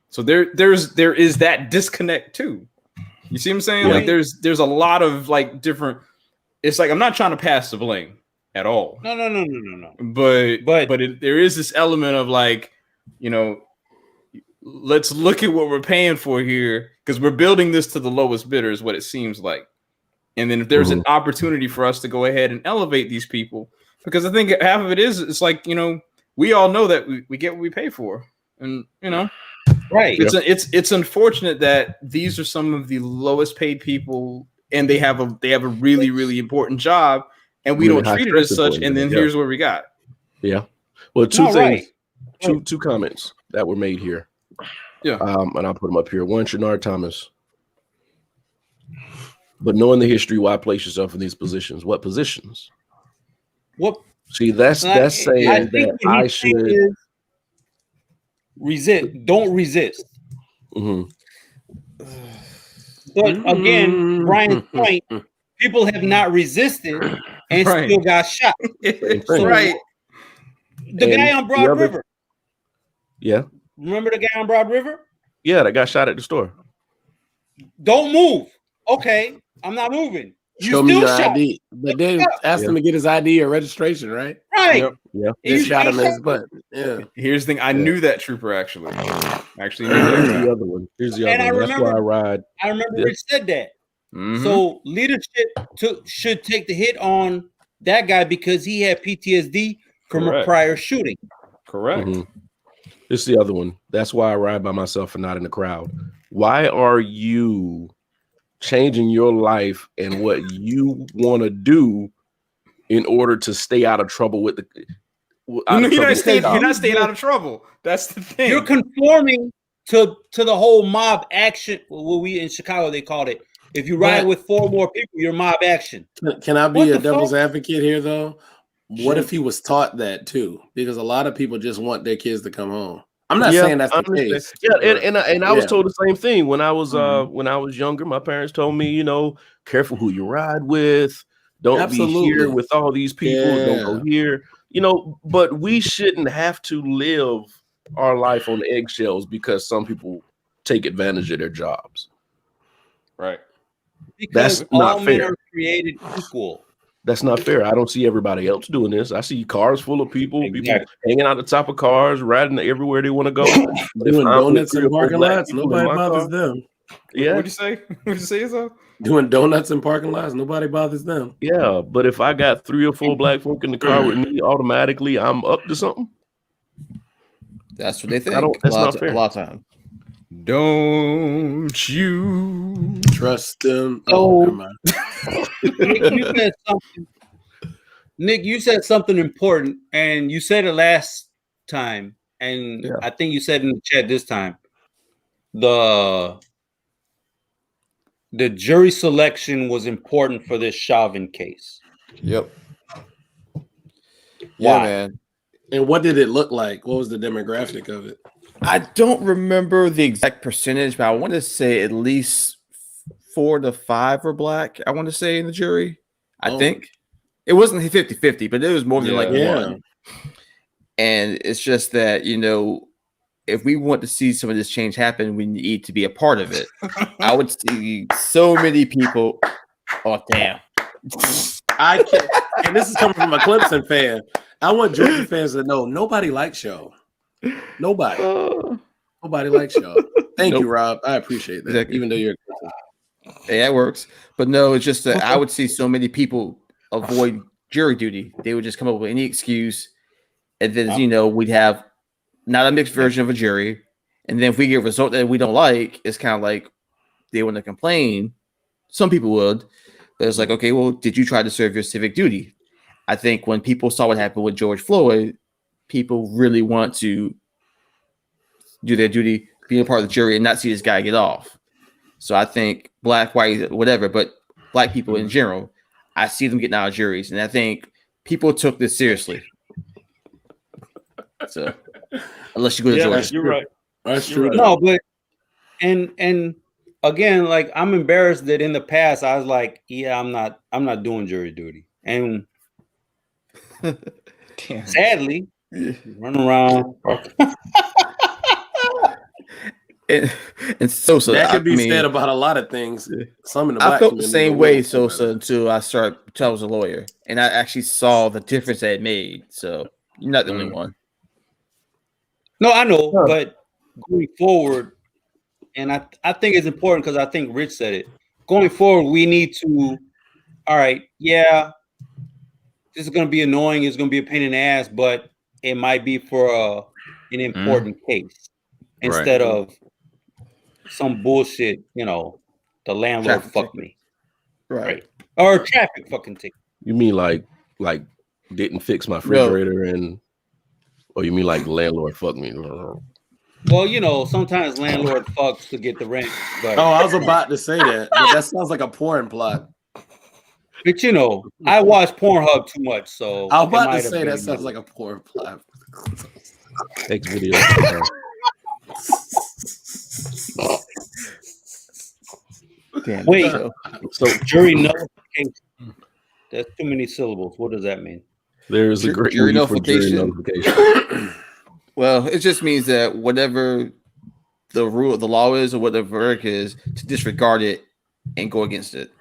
So there is that disconnect too. You see what I'm saying? Yeah. Like there's a lot of like different. It's like I'm not trying to pass the blame at all. no. But there is this element of like, you know, let's look at what we're paying for here because we're building this to the lowest bidder is what it seems like. And then if there's an opportunity for us to go ahead and elevate these people, because I think half of it is, it's like, you know, we all know that we get what we pay for, and you know, right? It's unfortunate that these are some of the lowest paid people, and they have a really, really important job, and we don't treat it as such. And then here's what we got. Yeah. Well, two things, two comments that were made here. Yeah. And I'll put them up here. One, Shanard Thomas. But knowing the history, why place yourself in these positions? What positions? What? See, that's saying that I should resist. Don't resist. Mm-hmm. But again, Brian's point: people have not resisted and still got shot. So, right. The guy on Broad River. Yeah. Remember the guy on Broad River? Yeah, that got shot at the store. Don't move. Okay, I'm not moving. Show me your ID. But then ask him to get his ID or registration, right? Right. Yep. Yeah. He shot him in his butt. Yeah. Here's the thing. I knew that trooper actually. Here's the other one. Here's the other one. That's why I ride. I remember Rich said that. So leadership should take the hit on that guy because he had PTSD from a prior shooting. Correct. This is the other one. That's why I ride by myself and not in the crowd. Why are you changing your life and what you want to do in order to stay out of trouble with the you're not staying out of trouble. That's the thing. You're conforming to the whole mob action. Well, we in Chicago they called it. If you ride with 4 more people, you're mob action. Can I be a devil's advocate here though? What if he was taught that too? Because a lot of people just want their kids to come home. I'm not saying that's the case. Yeah, and I was told the same thing when I was younger. My parents told me, you know, careful who you ride with. Don't be here with all these people. Don't go here. You know, but we shouldn't have to live our life on eggshells because some people take advantage of their jobs. Right. Because that's all not men fair. are created equal. That's not fair. I don't see everybody else doing this. I see cars full of people, people hanging out the top of cars, riding everywhere they want to go. Doing donuts in parking lots, nobody bothers them. Yeah. What'd you say? What'd you say, so? Doing donuts in parking lots, nobody bothers them. Yeah, but if I got 3 or 4 black folk in the car with me, automatically I'm up to something. That's what they think. That's not fair. A lot of time. Don't you trust them? Nick, you said something important, and you said it last time, and I think you said in the chat this time. The jury selection was important for this Chauvin case. Yep. Yeah, man. And what did it look like? What was the demographic of it? I don't remember the exact percentage, but I want to say at least 4 to 5 were black. I want to say in the jury. I think it wasn't 50-50, but it was more than like 1. And it's just that, you know, if we want to see some of this change happen, we need to be a part of it. I would see so many people. Oh, damn. I can't. And this is coming from a Clemson fan. I want Georgia fans to know nobody likes Show. Nobody likes y'all. Thank you, Rob. I appreciate that. Exactly. Even though you're Hey, that works. But no, it's just that I would see so many people avoid jury duty. They would just come up with any excuse. And then, we'd have not a mixed version of a jury. And then if we get a result that we don't like, it's kind of like they want to complain. Some people would. But it's like, okay, well, did you try to serve your civic duty? I think when people saw what happened with George Floyd, people really want to do their duty, be a part of the jury, and not see this guy get off. So I think black, white, whatever, but black people in general, I see them getting out of juries, and I think people took this seriously. So unless you go to Georgia, you're right. That's true. No, but and again, like I'm embarrassed that in the past I was like, yeah, I'm not doing jury duty, and sadly, run around. and Sosa, that could be said about a lot of things. Some in the I black felt the same way, Sosa, better. until I was a lawyer, and I actually saw the difference that it made. So you're not the only one. No, I know, but going forward, and I think it's important because I think Rich said it. Going forward, we need to. All right, yeah, this is going to be annoying. It's going to be a pain in the ass, but it might be for an important case instead of some bullshit, the landlord Traffic fucked ticket. me. Right. Or a traffic fucking ticket. You mean like didn't fix my refrigerator or you mean like landlord fucked me? Well, sometimes landlord fucks to get the rent. But I was about to say that, but that sounds like a porn plot. But I watch Pornhub too much, so I was about to say that sounds like a porn plot. X video. Damn, wait, So jury notification. That's too many syllables. What does that mean? there is a great jury need for jury notification. notification. Well, it just means that whatever the law is, or what the verdict is, to disregard it and go against it.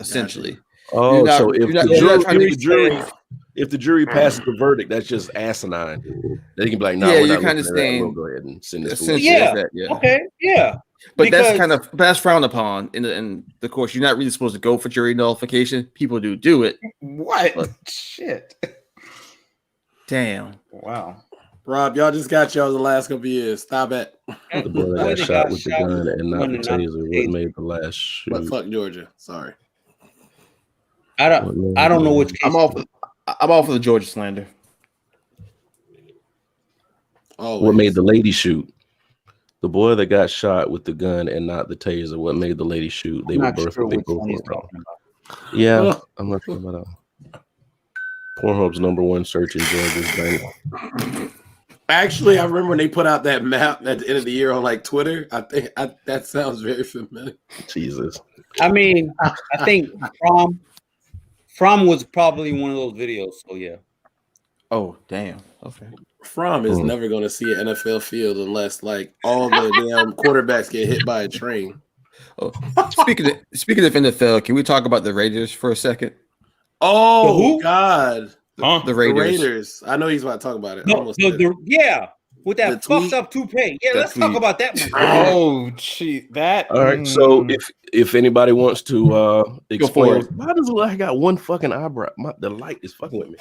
Essentially. Oh, not- so you're not trying to if the jury passes the verdict, that's just asinine. They can be like, "No, Yeah, we're you're not kinda looking at that. saying- We'll go ahead and send this." Essentially, fool." Yeah. yeah. Okay, yeah. But Because- that's frowned upon in the course. You're not really supposed to go for jury nullification. People do it. What? But- Shit. Damn. Wow. Rob, y'all just got y'all the last couple years. Stop it. The boy that got shot with the gun and not the taser. What made the last shoot? But fuck Georgia. Sorry. I don't know which case. I'm all for the Georgia slander. Oh, What made the lady shoot? The boy that got shot with the gun and not the taser. What made the lady shoot? They I'm were not both. sure They which both one he's were wrong. talking about. Yeah, I'm not sure about that. Pornhub's #1 search in Georgia's bank. Actually, I remember when they put out that map at the end of the year on like Twitter. I think that sounds very familiar. Jesus. I mean, I think From was probably one of those videos. So yeah. Oh, damn. Okay. Fromm is never going to see an NFL field unless like all the damn quarterbacks get hit by a train. Oh, speaking of NFL, can we talk about the Raiders for a second? Oh, who? God. Huh? The The Raiders. Raiders. I know he's about to talk about it. No, Almost did. with that The fucked tweet? up toupee. Yeah, That let's talk tweet. about that one. Oh, gee, that. All right. So if anybody wants to for explain, it. why does it look like I got one fucking eyebrow? The light is fucking with me.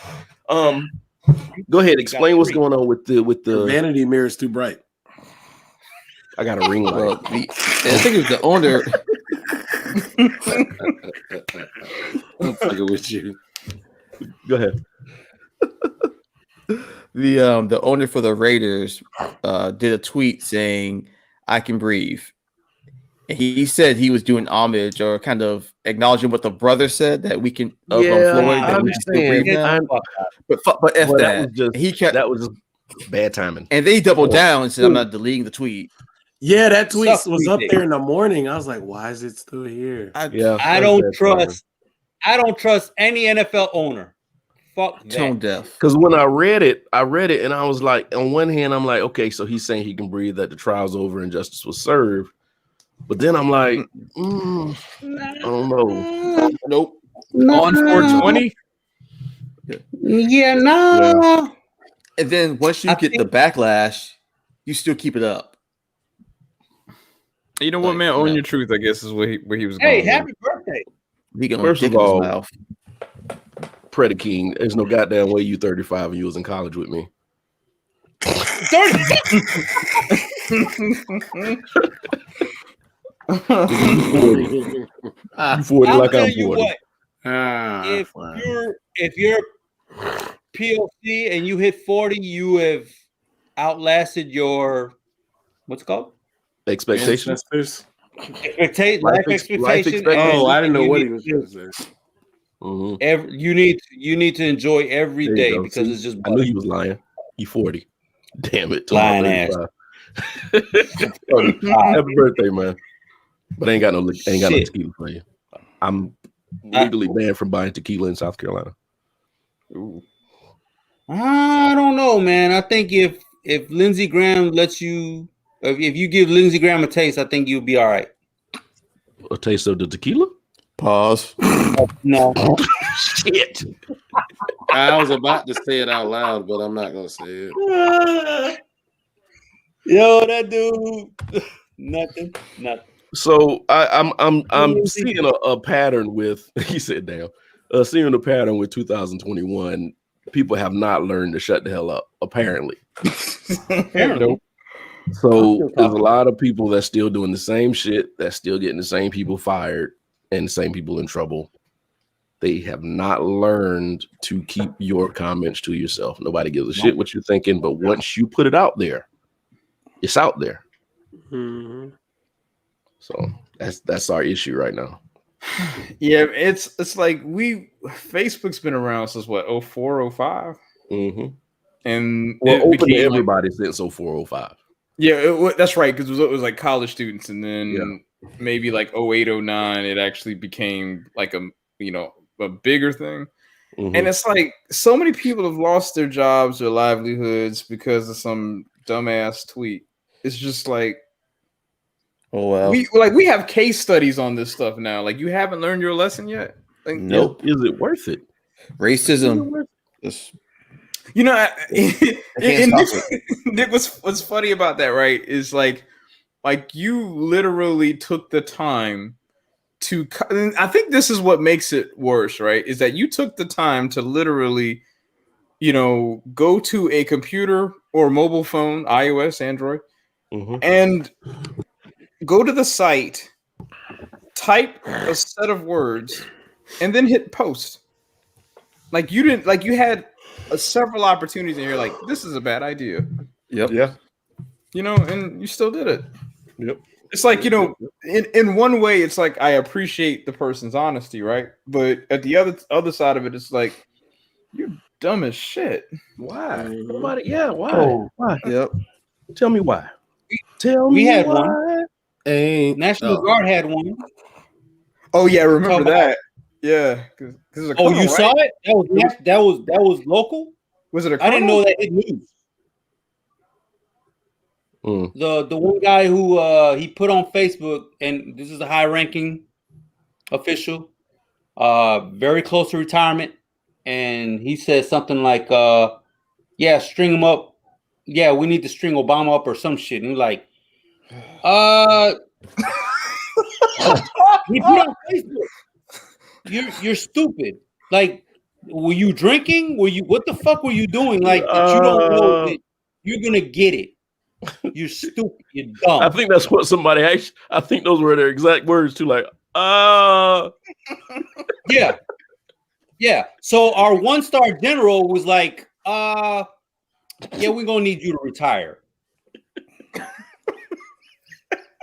Go ahead. Explain what's going on with The the. vanity mirror is too bright. I got a ring light. Well, I think it was the owner. I'm fucking with you. Go ahead. The owner for the Raiders did a tweet saying, "I can breathe." And he said he was doing homage or kind of acknowledging what the brother said that we can Floyd, that we can still breathe now. But F Well, that. that was just bad timing. And then he doubled down and said, "I'm not deleting the tweet." Yeah, that tweet Suck was tweet up dick. there in the morning. I was like, why is it still here? I don't trust any NFL owner. Fuck Tone that. deaf. Because when I read it, and I was like, on one hand, I'm like, okay, so he's saying he can breathe, that the trial's over and justice was served. But then I'm like, I don't know. Nope. On 420. Yeah, no. And then once you get the backlash, you still keep it up. You know what, Like, man? Own no. your truth, I guess, is where he was Hey, going. happy birthday! He can First dick of in his all, mouth. Predicate King, there's no goddamn way you 35 and you was in college with me. 30. You 40 I'm like I'm telling you 40. what. If you're POC and you hit 40, you have outlasted your what's it called? Expectations. Life expectation. Oh, I didn't know you what need he was to- going to say. Mhm. you need to enjoy every There you day go. because See, it's just I knew he was lying. You 40. Damn it. Lying ass. 35. Happy birthday, man. But I ain't got no Shit. tequila for you. I'm legally banned from buying tequila in South Carolina. Ooh. I don't know, man. I think if Lindsey Graham lets you, if you give Lindsey Graham a taste, I think you'll be all right. A taste of the tequila? Pause. No. Shit. I was about to say it out loud, but I'm not going to say it. Yo, that dude. Nothing. So I'm seeing a pattern with he said damn. Seeing a pattern with 2021. People have not learned to shut the hell up, apparently. Nope. So there's a lot of people that's still doing the same shit, that's still getting the same people fired and the same people in trouble. They have not learned to keep your comments to yourself. Nobody gives a shit what you're thinking, but once you put it out there, it's out there. Mm-hmm. So that's our issue right now. Yeah, it's like Facebook's been around since what 04, 05? Mm-hmm. And Well, it open to became everybody since 0405. Yeah, that's right, because it was like college students, and then maybe like 08, 09, it actually became like a bigger thing. Mm-hmm. And it's like so many people have lost their jobs, their livelihoods because of some dumbass tweet. It's just like, oh well, we have case studies on this stuff now. Like, you haven't learned your lesson yet. Like, nope. Is it worth it? Racism. Nick, what's funny about that, right? Is like you literally took the time to. I think this is what makes it worse, right? Is that you took the time to literally, go to a computer or mobile phone, iOS, Android, and go to the site, type a set of words, and then hit post. Like you didn't, like you had several opportunities, and you're like, "This is a bad idea." Yep. Yeah. And you still did it. Yep. It's like, in one way, it's like I appreciate the person's honesty, right? But at the other side of it, it's like, you're dumb as shit. Why? Mhm. Nobody. Yeah. Why? Oh. Why? Yep. Tell me why. Tell We me had why. one. National Guard had one. Oh yeah, I remember Talk that. Yeah. Cause Oh, colonel, you right? saw it? That was local. Was it a I didn't colonel? know that hit news. Mm. The one guy who he put on Facebook, and this is a high-ranking official, very close to retirement, and he said something like, "Yeah, string him up. Yeah, we need to string Obama up or some shit." And like, he put on Facebook, "You're stupid. Like, were you drinking? What the fuck were you doing? Like, that you don't know that you're gonna get it. You're stupid. You're dumb." I think that's what somebody actually. I think those were their exact words too. Like, yeah. So our 1-star general was like, yeah, we're gonna need you to retire.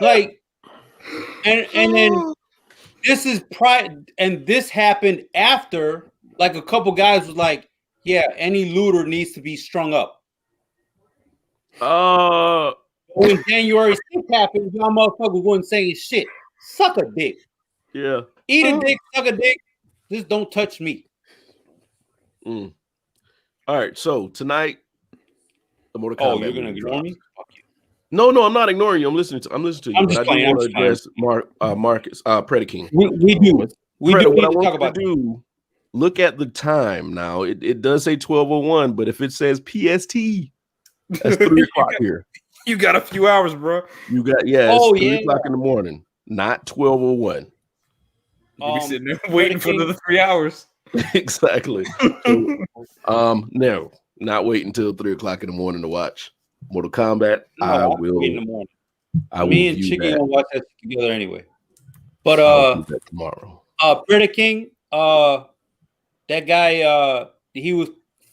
Like, and then this is and this happened after, like, a couple guys was like, yeah, any looter needs to be strung up. When January 6th happened, y'all motherfuckers wasn't saying shit. Suck a dick. Yeah. Eat a dick, suck a dick. Just don't touch me. All right. So tonight, the Mortal Kombat. Oh, you're gonna ignore me? Fuck you. No, I'm not ignoring you. I'm listening to you. I'm But just I do playing, want to address Marcus, Predicate King. We do. We Preda, do what need I to want talk you about to do, look at the time now. It does say 12:01, but if it says PST, that's 3 o'clock here. You got a few hours, bro. You got it's 3 o'clock in the morning, not 12:01. You'll be sitting there waiting for the 3 hours. Exactly. So, no, not wait until 3 o'clock in the morning to watch Mortal Kombat. No, I I'll will. wait in the morning. I Me will and view Chicky that. gonna watch that together anyway. But I'll do that tomorrow. Pretty King, that guy, he was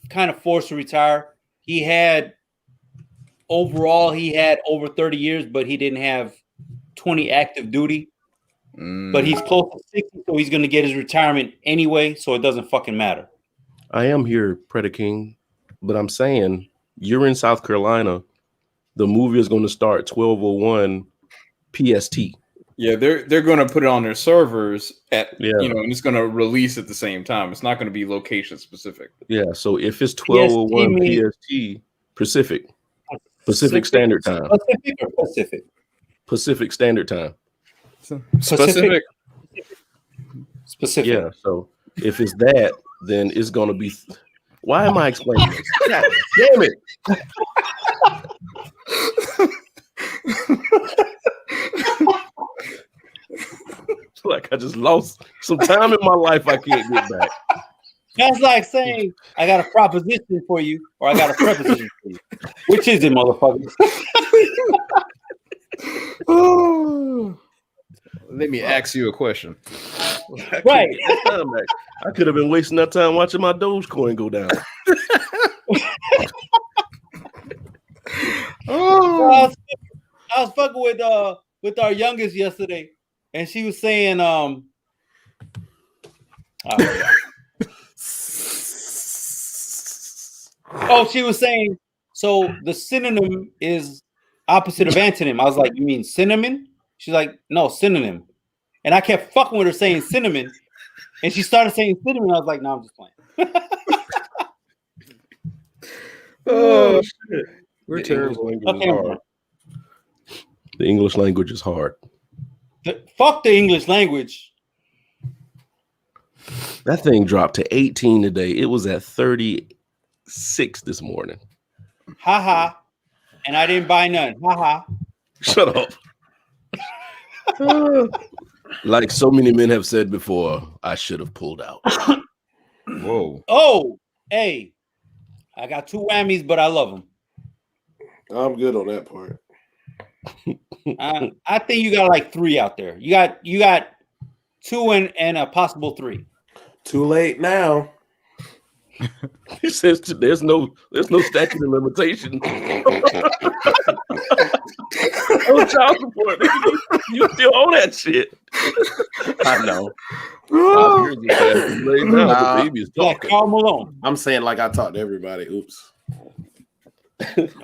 kind of forced to retire. He had over 30 years, but he didn't have 20 active duty. But he's close to 60, so he's gonna get his retirement anyway, so it doesn't fucking matter. I am here, Predator King, but I'm saying you're in South Carolina. The movie is going to start 12:01 PST. Yeah, they're going to put it on their servers and it's going to release at the same time. It's not going to be location specific. Yeah, so if it's 12:01 PST, Pacific Standard Time. Pacific or Pacific? Pacific Standard Time. Specific. Yeah, so if it's that, then it's going to be. Why am I explaining this? God damn it! It's like I just lost some time in my life I can't get back. That's like saying I got a proposition for you, or I got a preposition for you. Which is it, motherfucker? Let me ask you a question. Right. I could have been wasting that time watching my Dogecoin go down. I was fucking with our youngest yesterday, and she was saying, she was saying, so the synonym is opposite of antonym. I was like, you mean cinnamon? She's like, no, synonym. And I kept fucking with her saying cinnamon, and she started saying cinnamon. I was like, no, I'm just playing. Oh shit. We're terrible. The English language is hard. Fuck the English language. That thing dropped to 18 today. It was at 36 this morning. Ha. And I didn't buy none. Ha. Shut up. Like so many men have said before, I should have pulled out. Whoa. Oh, hey. I got 2 whammies, but I love them. I'm good on that part. I think you got like 3 out there. You got 2 and a possible 3. Too late now. He says there's no statute of limitation. No child support. You still owe that shit. I know. The baby is talking. Carl Malone. I'm saying like I talk to everybody. Oops.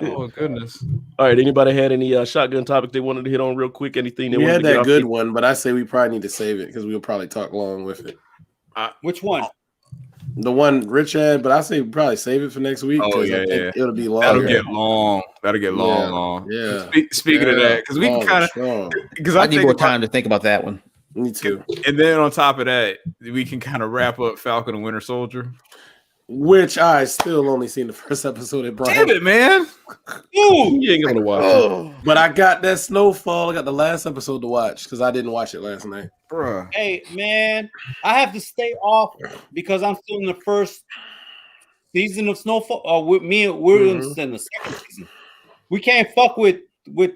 Oh goodness. All right. Anybody had any shotgun topics they wanted to hit on real quick? Anything they We wanted had to get that off good the- one, but I say we probably need to save it because we'll probably talk long with it. Which one? The one Rich had, but I say we probably save it for next week. Oh, I think it'll be long. That'll get long. Long. Yeah. Speaking of that, because we can kind of because I need more time to think about that one. Me too. And then on top of that, we can kind of wrap up Falcon and Winter Soldier. Which I still only seen the first episode at Brian. Damn it, man. Ooh, you ain't gonna watch it. But I got that Snowfall. I got the last episode to watch because I didn't watch it last night. Bruh. Hey, man, I have to stay off because I'm still in the first season of Snowfall. We're in the second season. We can't fuck with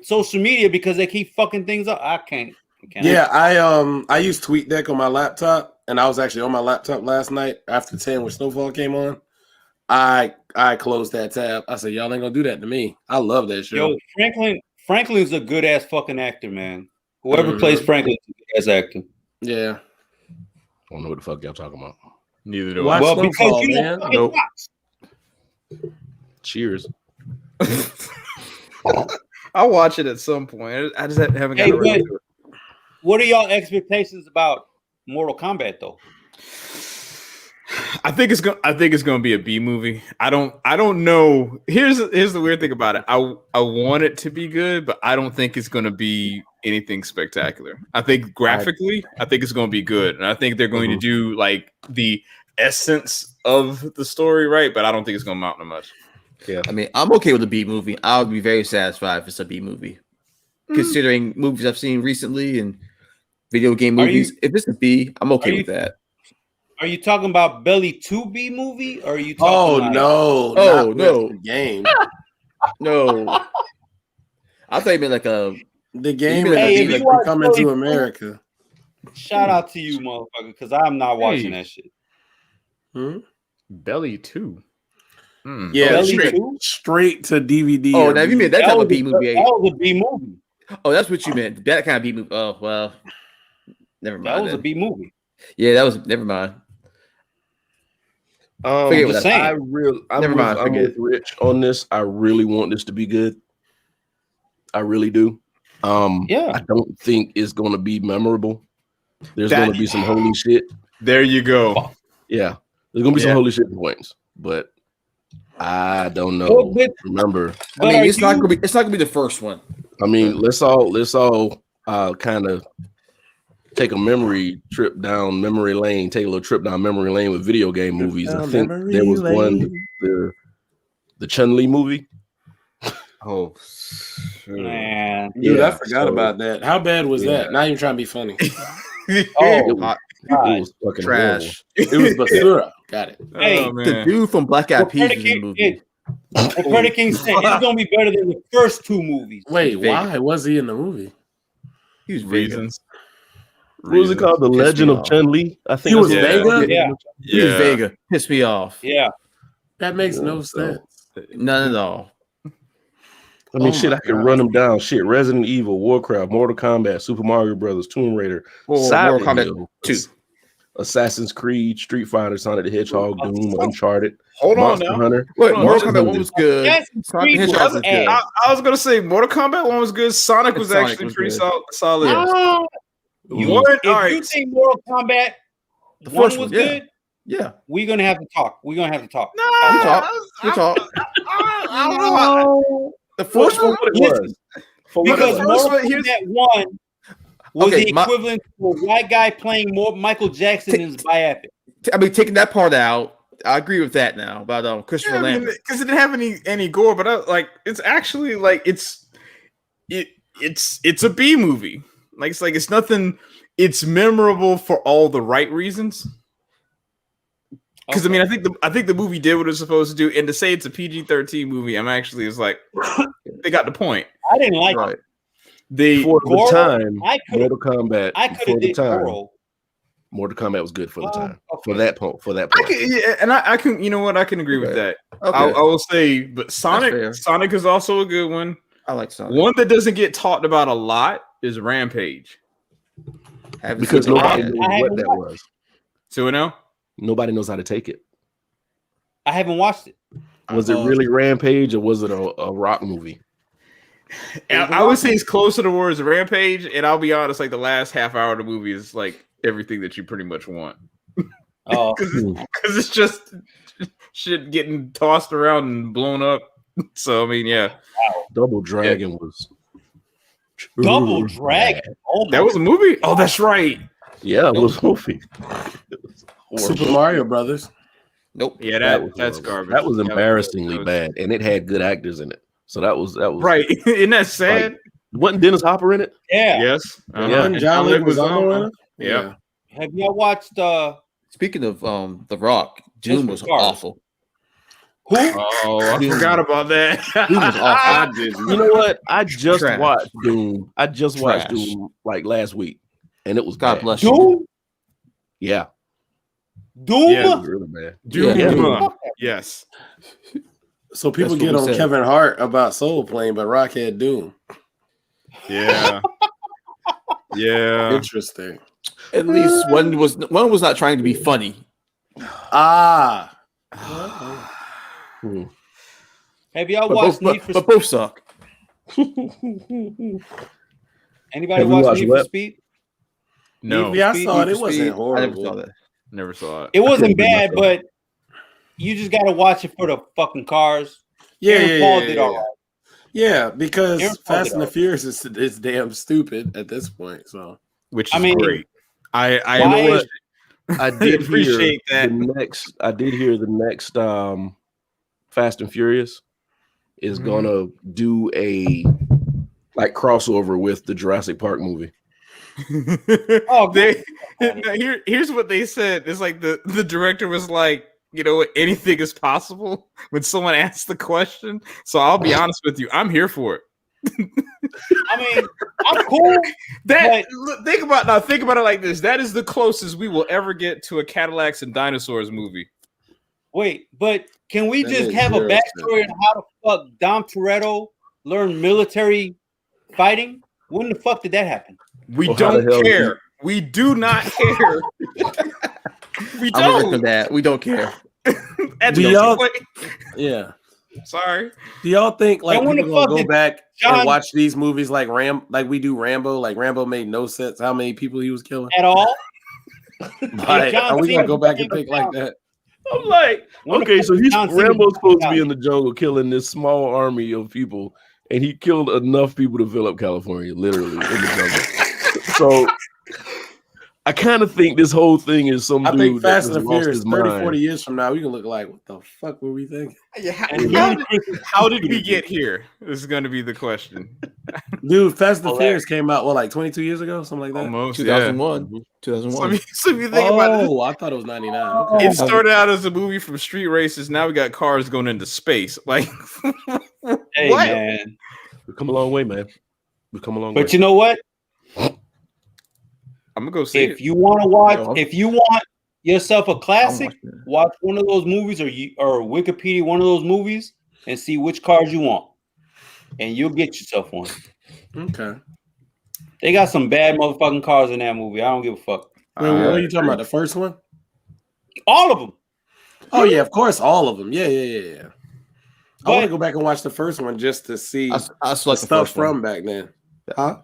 social media because they keep fucking things up. I can't. Yeah, I used TweetDeck on my laptop, and I was actually on my laptop last night after 10 when Snowfall came on. I closed that tab. I said, y'all ain't gonna do that to me. I love that show. Yo, Franklin's a good ass fucking actor, man. Whoever plays Franklin is a good ass actor. Yeah. I don't know what the fuck y'all talking about. Neither do Watch I. Well, Snowfall, because you man. don't fucking watch. Cheers. I'll watch it at some point. I just haven't got Hey, around to it. What are y'all expectations about Mortal Kombat though? I think it's gonna be a B movie. I don't know. Here's the weird thing about it. I want it to be good, but I don't think it's gonna be anything spectacular. I think graphically, I think it's gonna be good, and I think they're going to do like the essence of the story right, but I don't think it's gonna amount to much. Yeah. I mean, I'm okay with a B movie. I would be very satisfied if it's a B movie, considering movies I've seen recently and video game Are movies. If it's a B, I'm okay are with that. Are you talking about Belly 2B movie? Or are you Oh talking no! Oh, not no. with the game. No, I thought you meant like a. The game mean, is Hey, if you like watch coming Belly to 2, America. shout out to you, motherfucker, because I'm not watching Hey. that shit. Hmm? Belly 2. Yeah, Belly straight, 2? straight to DVD. Oh, or now if you meant Blu-ray. that type was of B movie. that was a B movie. Oh, that's what you meant. That kind of B movie. Oh well, never mind. That was a then. B movie. Yeah, that was never mind. I'm Forget what just I saying. I'm with Rich on this. I really want this to be good. I really do. Yeah. I don't think it's going to be memorable. There's That- going to be some holy shit. There you go. Yeah, there's going to be some Yeah. holy shit points, but I don't know. Well, but- Remember, But I mean, are it's not you- gonna be. It's not gonna be the first one. I mean, let's all kind of take a memory trip down memory lane. Take a little trip down memory lane with video game movies. I think there was one, the Chun-Li movie. Oh, Man. Dude, I Yeah, forgot so- about that. How bad was Yeah. that? Not even trying to be funny. Oh, It God. was fucking Trash. It was Basura. Got it. Hey, oh, The man. dude from Black Eyed Peas was in the King, movie. the King said it's gonna be better than the first two movies. Wait, Vega. why was he in the movie? He was Vega. Reasons. What was it called? The Pissed Legend me of off. Chun-Li. I think He was that's what Vega? it Yeah. He was Vega. Pissed me off. Yeah. That makes no Yeah, so- sense. None at all. I mean, Oh shit, my I can God. run them down. Shit, Resident Evil, Warcraft, Mortal Kombat, Super Mario Brothers, Tomb Raider, Well, Silent Mortal Kombat Hill, 2. Assassin's Creed, Street Fighter, Sonic the Hedgehog, Doom, Uncharted, Hold on Monster now. Hunter. Wait, Hold Mortal on. Kombat 1 was good. Assassin's Sonic the Creed Hedgehog was was good. ass. I was gonna say Mortal Kombat 1 was good. Sonic was Sonic actually was pretty good. solid. Ah, you, One, if all right. you think Mortal Kombat The 1 first was one, yeah. good, Yeah. we're gonna have to talk. We're gonna have to talk. No, We talk. We talk. I don't know. The first one. What it Listen, was. For what it Because was. First Mortal one, here's- Kombat 1 was Okay, the my- equivalent to a white guy playing more Michael Jackson in his biopic. I mean, taking that part out, I agree with that now about Christopher Yeah, I mean, Lambert. because it didn't have any gore, but it's actually like it's a B movie. Like it's nothing. It's memorable for all the right reasons. Because I mean, I think the movie did what it was supposed to do, and to say it's a PG-13 movie, I'm actually it's like they got the point. I didn't like Right. it. The For the Goro, time, I could Mortal Kombat. I could for have the did time, Goro. Mortal Kombat was good for the Oh, time. okay. For that point. For that I point. can, yeah, and I can, you know what, I can agree with Okay. that. Okay. I will say, but fair. Sonic is also a good one. I like Sonic. One that doesn't get talked about a lot is Rampage. Haven't Because seen it nobody yet. knows I what haven't that watched was. So now, Nobody knows how to take it. I haven't watched it. Was it really Rampage or was it a rock movie? I would say it's closer to words Rampage, and I'll be honest, like the last half hour of the movie is like everything that you pretty much want. Oh, Because it's just shit getting tossed around and blown up. So I mean, yeah, Double Dragon was Double Dragon. Oh my that was a movie. Oh, that's right. Yeah, it was a movie. It was horrible. Super Mario Brothers. Nope. Yeah, was that's horrible. garbage. That was That embarrassingly was- bad, and it had good actors in it. So that was Right. Isn't that sad? Oh, Wasn't Dennis Hopper in it? yeah. Yes. Yeah. And John Leguizamo in it? Yeah. Have y'all watched Speaking of The Rock, Doom was Cars. awful. who? Oh, I Doom. forgot about that. Doom was awful. I did. You know what? I just Trash. watched Doom. I just watched Trash. Doom like last week, and it was God bad. bless you. Doom? Yeah, Doom? it Yeah. was really bad. Doom. Yeah. Yes. So people That's what get we on said. Kevin Hart about Soul Plane, but Rock had Doom. Yeah. Yeah. Interesting. At least one was not trying to be funny. Ah. Hmm. Have y'all But watched both, Need for but both suck. Anybody Have you watch watched Need what? for Speed? No. Yeah, I Speed, saw it. Need It for wasn't Speed. I never horrible. saw that. Never saw it. It wasn't couldn't bring bad, myself. but you just gotta watch it for the fucking cars. Yeah, Aaron yeah, Paul yeah, did yeah. all right. Yeah, because Aaron Paul Fast did and the all Furious is damn stupid at this point. So Which is I mean, great. I why- what? I did appreciate hear that. the next. I did hear the next Fast and Furious is gonna do a like crossover with the Jurassic Park movie. Here's what they said. It's like the director was like, you know what, anything is possible when someone asks the question. So I'll be honest with you, I'm here for it. I mean, I'm cool. Think about it like this. That is the closest we will ever get to a Cadillacs and Dinosaurs movie. Wait, but can we That just makes have a zero backstory on how the fuck Dom Toretto learned military fighting? When the fuck did that happen? We Well, how the don't hell care. We do not care. We I'm away from don't. that. We don't care. At Do this y'all- point- Yeah. Sorry. Do y'all think like And when people the gonna fuck go did back John- and watch these movies like we do Rambo? Like Rambo made no sense how many people he was killing. At all? Like, John are we gonna Cena go back and came think like down. that? I'm like, When the okay, fuck so did he's John Cena Rambo's supposed to come be out? in the jungle killing this small army of people, and he killed enough people to fill up California, literally in the jungle. So I kind of think this whole thing is some I dude think that Fast just and the lost Furious his 30, mind. 40 years from now, we can look like, what the fuck were we thinking? How did we get here? This is going to be the question. Dude, Fast and the Hilarious. Furious came out, like 22 years ago? Something like that? Almost. 2001. Mhm. 2001. So if you think about it, Oh, I thought it was 99. Okay. it started out as a movie from street races. Now we got cars going into space. Like, Hey, what? man. We've come a long way, man. We've come a long But way. you know what? I'm gonna go see If it. you want to watch, Yo, if you want yourself a classic, watching it. watch one of those movies or Wikipedia one of those movies and see which cars you want, and you'll get yourself one. Okay. They got some bad motherfucking cars in that movie. I don't give a fuck. Wait, what are you talking about? The first one? All of them. Oh, yeah, of course, all of them. Yeah. I But- want to go back and watch the first one just to see I the select the stuff first one. from back then. Huh?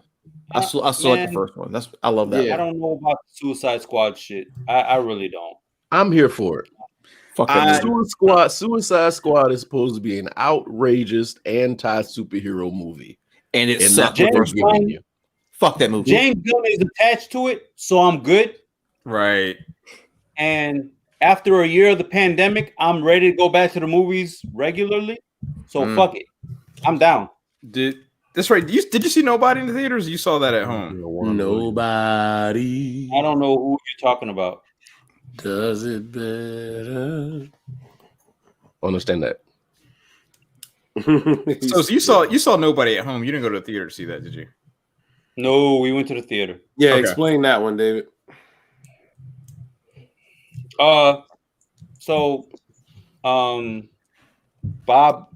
I select the Man, first one. I love that. Yeah. I don't know about the Suicide Squad shit. I really don't. I'm here for it. Fuck that movie. Suicide Squad is supposed to be an outrageous anti-superhero movie. And it And sucked. that's what they're James giving Gunn- you. Fuck that movie. James Gunn is attached to it, so I'm good. Right. And after a year of the pandemic, I'm ready to go back to the movies regularly. So fuck it. I'm down. That's right. Did you see Nobody in the theaters? Or you saw that at home. Nobody I don't know who you're talking about. does it better. Understand that. So you saw Nobody at home. You didn't go to the theater to see that, did you? No, we went to the theater. Yeah, Okay. explain that one, David. So Bob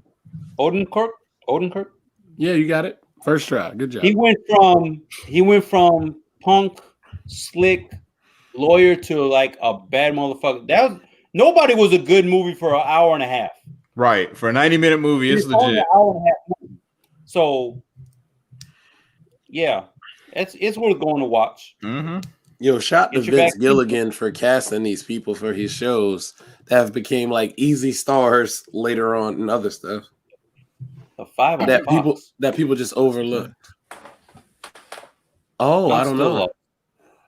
Odenkirk. Yeah, you got it. First try. Good job. He went from punk, slick lawyer to like a bad motherfucker. Nobody was a good movie for an hour and a half. Right. For a 90-minute movie, it's only legit. an hour and a half movie. So yeah, it's worth going to watch. Mm-hmm. Yo, shout to Get your Vince back- Gilligan for casting these people for his shows that have became like easy stars later on and other stuff The 5 on that Fox. people just overlook. Oh, I don't still know. lost.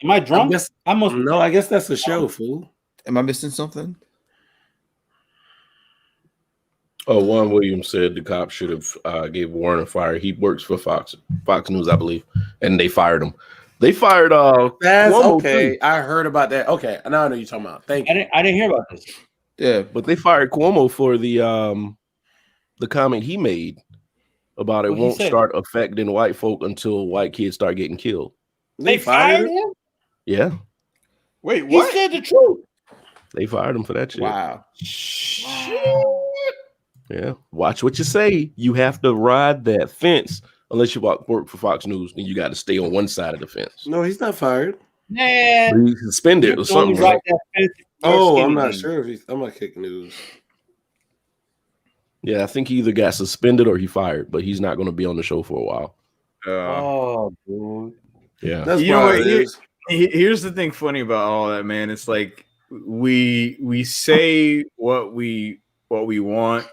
Am I drunk? I must. No, I guess that's a show, fool. Am I missing something? Oh, Juan Williams said the cop should have gave Warren a fire. He works for Fox News, I believe, and they fired him. They fired That's Cuomo, okay. too. I heard about that. Okay, now I know you're talking about. Thank you. I didn't hear about this. Yeah. but they fired Cuomo for the comment he made about it What he won't said? start affecting white folk until white kids start getting killed. They fired him. Yeah, Wait, He said the truth. they fired him for that shit. Wow. Yeah, watch what you say. You have to ride that fence unless you work for Fox News. Then you got to stay on one side of the fence. No, he's not fired. Man, He's suspended or you can only something. ride Right? that fence if you're Oh, skinny I'm not jeans. sure if he's. I'm gonna kick news. Yeah, I think he either got suspended or he fired, but he's not going to be on the show for a while. Oh, dude. Yeah, That's You know probably what, it is. Here's the thing funny about all that, man. It's like we say what we want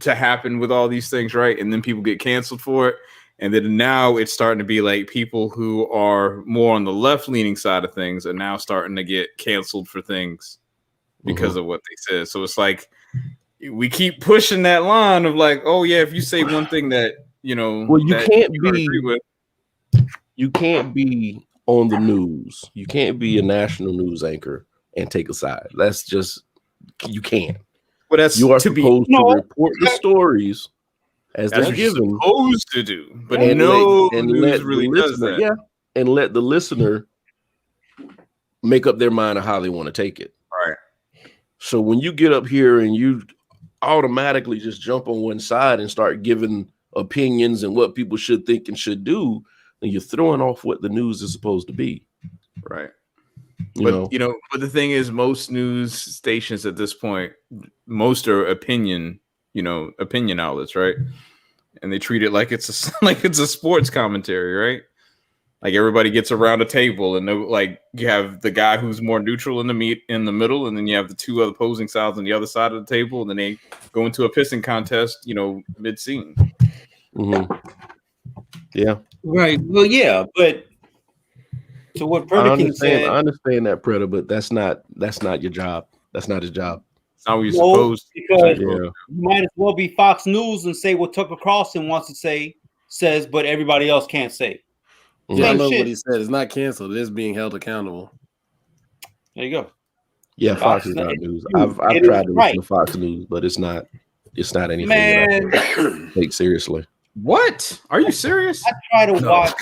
to happen with all these things, right? And then people get canceled for it. And then now it's starting to be like people who are more on the left-leaning side of things are now starting to get canceled for things because of what they said. So it's like we keep pushing that line of like, oh yeah, if you say one thing that Well, you that can't you don't be. agree with, You can't be on the news. You can't be a national news anchor and take a side. That's just you can't. but that's You are to be supposed to report the stories as that's they're what you're given, supposed to do. But and no let news the really does listener, that. and let the listener make up their mind of how they want to take it. Right. So when you get up here and you automatically just jump on one side and start giving opinions and what people should think and should do, then you're throwing off what the news is supposed to be. Right. But But the thing is, most news stations at this point, most are opinion outlets, right? And they treat it like it's a sports commentary, right? Like everybody gets around a table, and like you have the guy who's more neutral in the middle, and then you have the two other opposing sides on the other side of the table, and then they go into a pissing contest, mid scene. Mm-hmm. Yeah. Right. Well, yeah, but so what Predaking said. I understand that, Predator, but that's not your job. That's not his job. It's not what you're supposed to. Because you might as well be Fox News and say what Tucker Carlson wants to says, but everybody else can't say. Yeah, I love what he said. It's not canceled. It is being held accountable. There you go. Yeah, Fox is not news. I've tried to listen to Fox News, but it's not anything that I take seriously. What? Are you serious? I try to watch.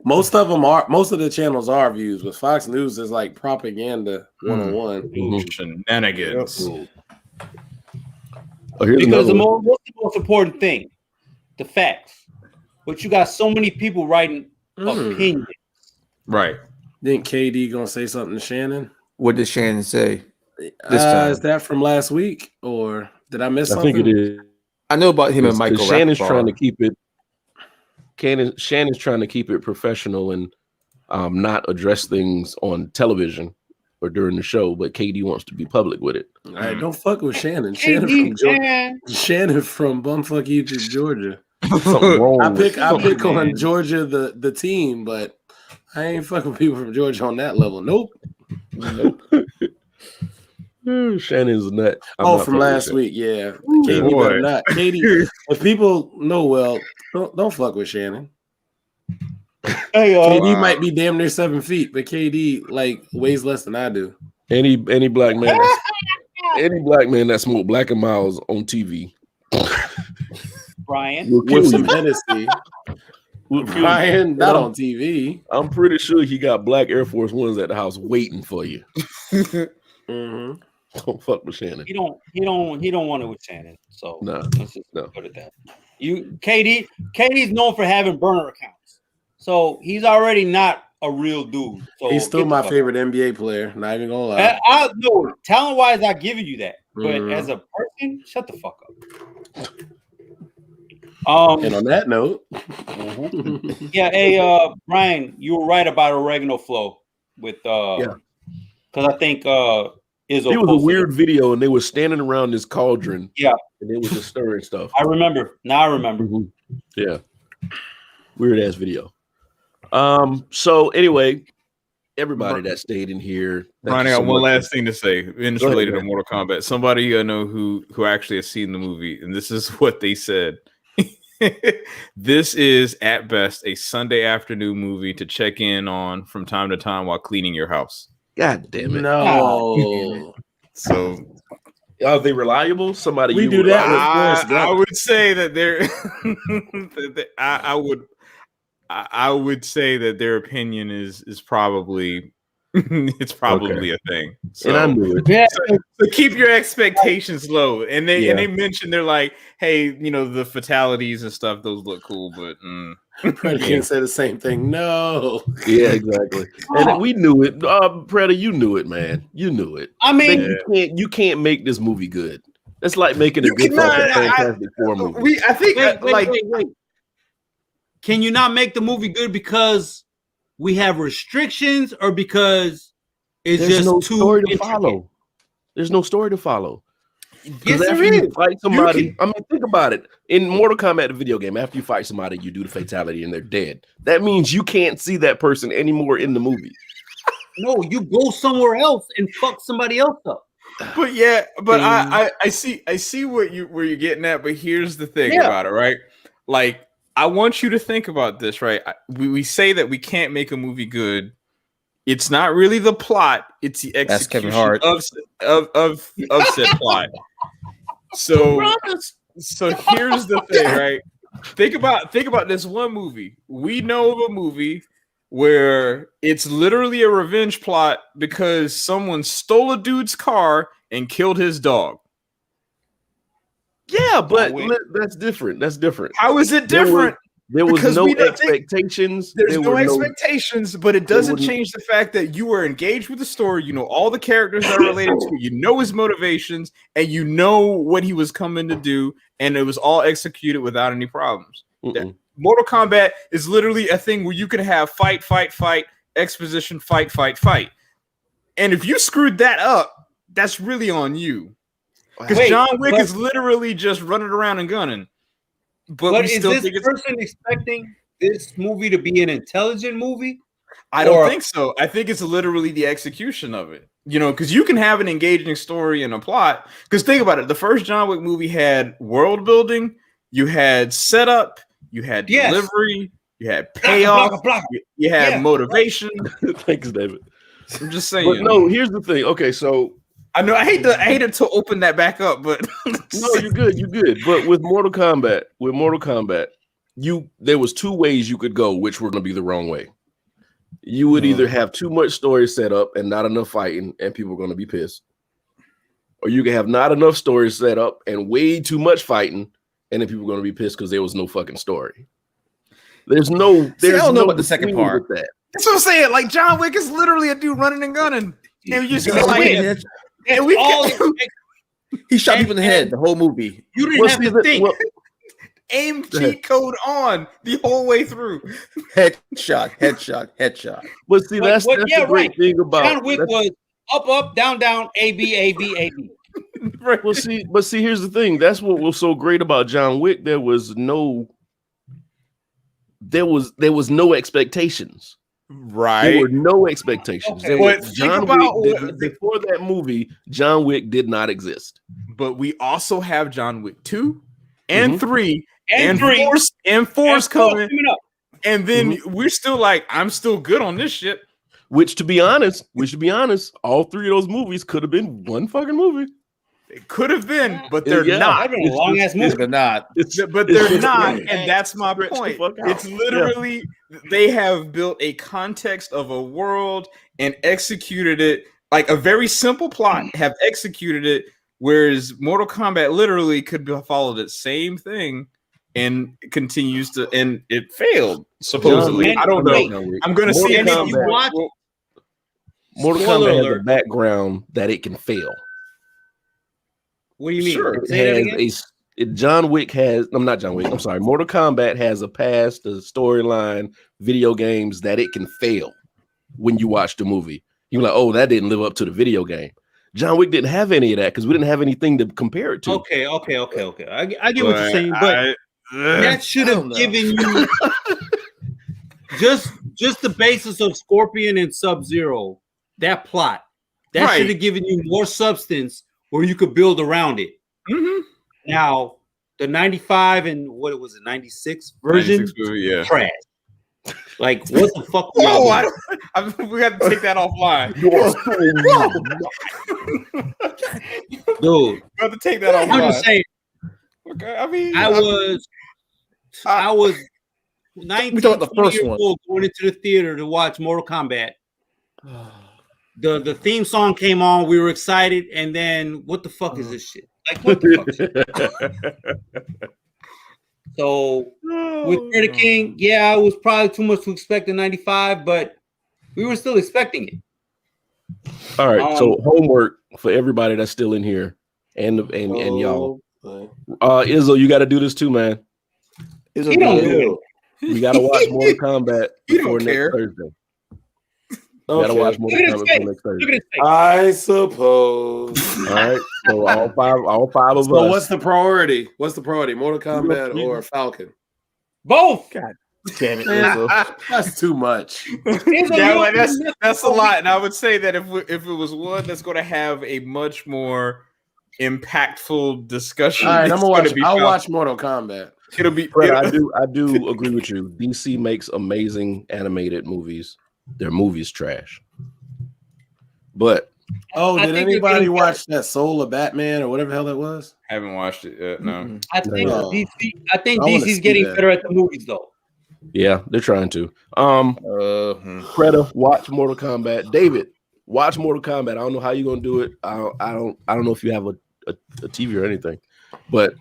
Most of the channels are views, but Fox News is like propaganda 101. Shenanigans. Because what's the most important thing? The facts. But you got so many people writing opinions. Right. Think KD gonna say something to Shannon? What did Shannon say? Is that from last week, or did I miss something? I think it is. I know about him and Michael. Shannon's trying to keep it. Shannon's trying to keep it professional and not address things on television or during the show, but KD wants to be public with it. All right, don't fuck with Shannon. Shannon from bumfuck Egypt, Georgia. Something wrong. I pick on Georgia, the team, but I ain't fucking with people from Georgia on that level. Nope. Shannon's nut. From last week, yeah. KD better not. KD, if people know well, don't fuck with Shannon. KD might be damn near 7 feet, but KD like weighs less than I do. Any black man, that smoked Black and Miles on TV, Brian, with some Hennessy. Brian, not on TV. I'm pretty sure he got black Air Force Ones at the house waiting for you. Mm-hmm. Don't fuck with Shannon. He don't want it with Shannon. So let's just go to that. KD's known for having burner accounts. So he's already not a real dude. So he's still my favorite NBA player. Not even gonna lie. No, talent wise, I giving you that. But as a person, shut the fuck up. And on that note, Brian, you were right about oregano flow with because I think Izzo. It was a weird video, and they were standing around this cauldron. Yeah, and it was just stirring stuff. I remember. Now I remember. Mm-hmm. Yeah, weird ass video. So anyway, everybody that stayed in here. Brian, I got one last thing to say, and it's related to Mortal Kombat. Somebody I know who actually has seen the movie, and this is what they said. This is at best a Sunday afternoon movie to check in on from time to time while cleaning your house. God damn it! No. So, are they reliable? Somebody we do that. I would say that they're. I would say that their opinion is probably it's probably a thing. So, and I knew it. So keep your expectations low. And they mentioned they're like, hey, the fatalities and stuff, those look cool, but can't say the same thing. No. Yeah, exactly. And we knew it. Predator, you knew it, man. You knew it. I mean, you can't make this movie good. It's like making a good Fantastic Four movie. I think wait. Can you not make the movie good because we have restrictions, or because it's There's just no too story to intricate? follow? There's no story to follow. Yes, after there you is. fight somebody, I mean, think about it. In Mortal Kombat, the video game, after you fight somebody, you do the fatality and they're dead. That means you can't see that person anymore in the movie. No, you go somewhere else and fuck somebody else up. But yeah, but I see where you're getting at. But here's the thing about it, right? Like, I want you to think about this, right? We say that we can't make a movie good. It's not really the plot; it's the execution of said plot. So here's the thing, right? Think about this one movie. We know of a movie where it's literally a revenge plot because someone stole a dude's car and killed his dog. Yeah, but that's different. That's different. How is it different? There was no expectations. There's no expectations, but it doesn't change the fact that you were engaged with the story. You know all the characters that are related to it. You know his motivations, and you know what he was coming to do, and it was all executed without any problems. Mortal Kombat is literally a thing where you can have fight, exposition, fight. And if you screwed that up, that's really on you. Because John Wick is literally just running around and gunning. But is this person expecting this movie to be an intelligent movie? I don't think so. I think it's literally the execution of it. You know, because you can have an engaging story and a plot. Because think about it. The first John Wick movie had world building. You had setup. You had delivery. You had payoff. You had motivation. Thanks, David. I'm just saying. But no, here's the thing. Okay, so I know I hated to open that back up, but no, you're good. But with Mortal Kombat, there was two ways you could go, which were going to be the wrong way. You would either have too much story set up and not enough fighting, and people are going to be pissed, or you could have not enough story set up and way too much fighting, and then people are going to be pissed because there was no fucking story. I don't know about the second part. That's what I'm saying. Like, John Wick is literally a dude running and gunning, and you just he shot people in the head the whole movie. You didn't have to think. Aim cheat code on the whole way through. Headshot. But see, that's the great thing about John Wick was up, down, A, B. Right. Well, see, here's the thing. That's what was so great about John Wick. There was no expectations. Right. There were no expectations. Okay. Before that movie, John Wick did not exist. But we also have John Wick 2 and 3 and 4's coming up. And then we're still like, I'm still good on this shit. Which, to be honest, all three of those movies could have been one fucking movie. It could have been, but they're not. It's a long ass movie. They're not. But they're not, and that's my point. It's literally they have built a context of a world and executed it like a very simple plot. Have executed it, whereas Mortal Kombat literally could have followed the same thing and continues to, and it failed supposedly. I don't know. I'm going to see it. Mortal Kombat has a background that it can fail. What do you mean? Sure. Say that again? Mortal Kombat has a past, a storyline, video games that it can fail when you watch the movie. You're like, oh, that didn't live up to the video game. John Wick didn't have any of that because we didn't have anything to compare it to. Okay. I get what you're saying, but that should have given you just the basis of Scorpion and Sub-Zero, that plot. That should have given you more substance where you could build around it. Now, the 95 and what was it, 96 version? Trash. Like, what the fuck? We got to take that offline. Dude, we have to take that offline. I'm just saying. Okay, I mean, I was 19 years old going into the theater to watch Mortal Kombat. The theme song came on, we were excited, and then what the fuck is this shit? Like, what the fuck? So with Murder King, it was probably too much to expect in 95, but we were still expecting it. All right, so homework for everybody that's still in here and y'all. Izzo, you got to do this too, man. You don't do it. We got to watch Mortal Kombat before next Thursday. You gotta watch Mortal Kombat next Thursday. I suppose. All right. So all five of us. So what's the priority? Mortal Kombat or Falcon? Both. God Damn it, Man, Izzo. that's too much. That's a lot, and I would say that if it was one that's going to have a much more impactful discussion, All right, I'm it's gonna gonna watch. be I'll tough. watch Mortal Kombat. It'll be. Fred, I do agree with you. DC makes amazing animated movies. Their movies trash. But Oh, I did think they're anybody getting watch that Soul of Batman or whatever the hell that was? Haven't watched it yet. No. Mm-mm. I think No. DC. I think I wanna DC's see getting that. better at the movies though. yeah, they're trying to. Hmm. Greta, watch Mortal Kombat. David, watch Mortal Kombat. I don't know how you're gonna do it. I don't know if you have a TV or anything, but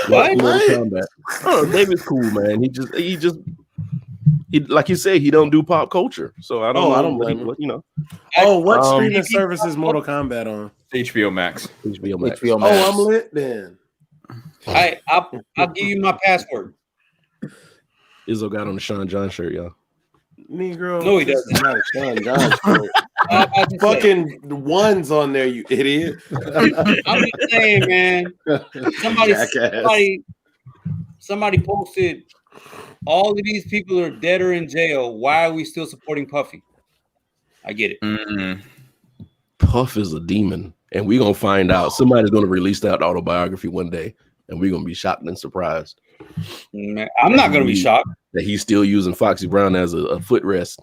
watch What? Mortal Kombat. Oh, David's cool, man. He like you said, he don't do pop culture, so I don't Oh, know. I don't blame him. You know, Oh, what Um, streaming service is Mortal Kombat on? HBO Max. HBO Max. HBO Oh, Max. I'm lit then. I'll give you my password. Izzo got on the Sean John shirt, y'all. Negro. No, he this is doesn't. not a Sean John show. I'm about to say, Fucking ones on there, you idiot. I'm just saying, man. Jackass. Somebody posted. All of these people are dead or in jail. Why are we still supporting Puffy? I get it. Mm-mm. Puff is a demon, and we're gonna find out. Somebody's gonna release that autobiography one day, and we're gonna be shocked and surprised Man, I'm not gonna be shocked. that he's still using Foxy Brown as a footrest.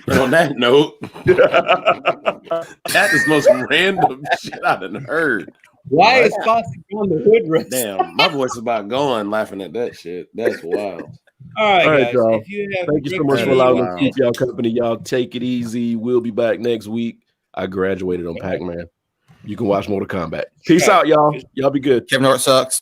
And on that note, that is the most random shit I've done heard. Why is Foxy on the hood rest? Damn, my voice is about gone laughing at that shit. That's wild. All right, All right, guys. y'all. If you have Thank you so Rick much for Lee- allowing us Wow. to keep y'all company. Y'all take it easy. We'll be back next week. I graduated on Pac-Man. You can watch Mortal Kombat. Peace out, y'all. Y'all be good. Kevin Hart sucks.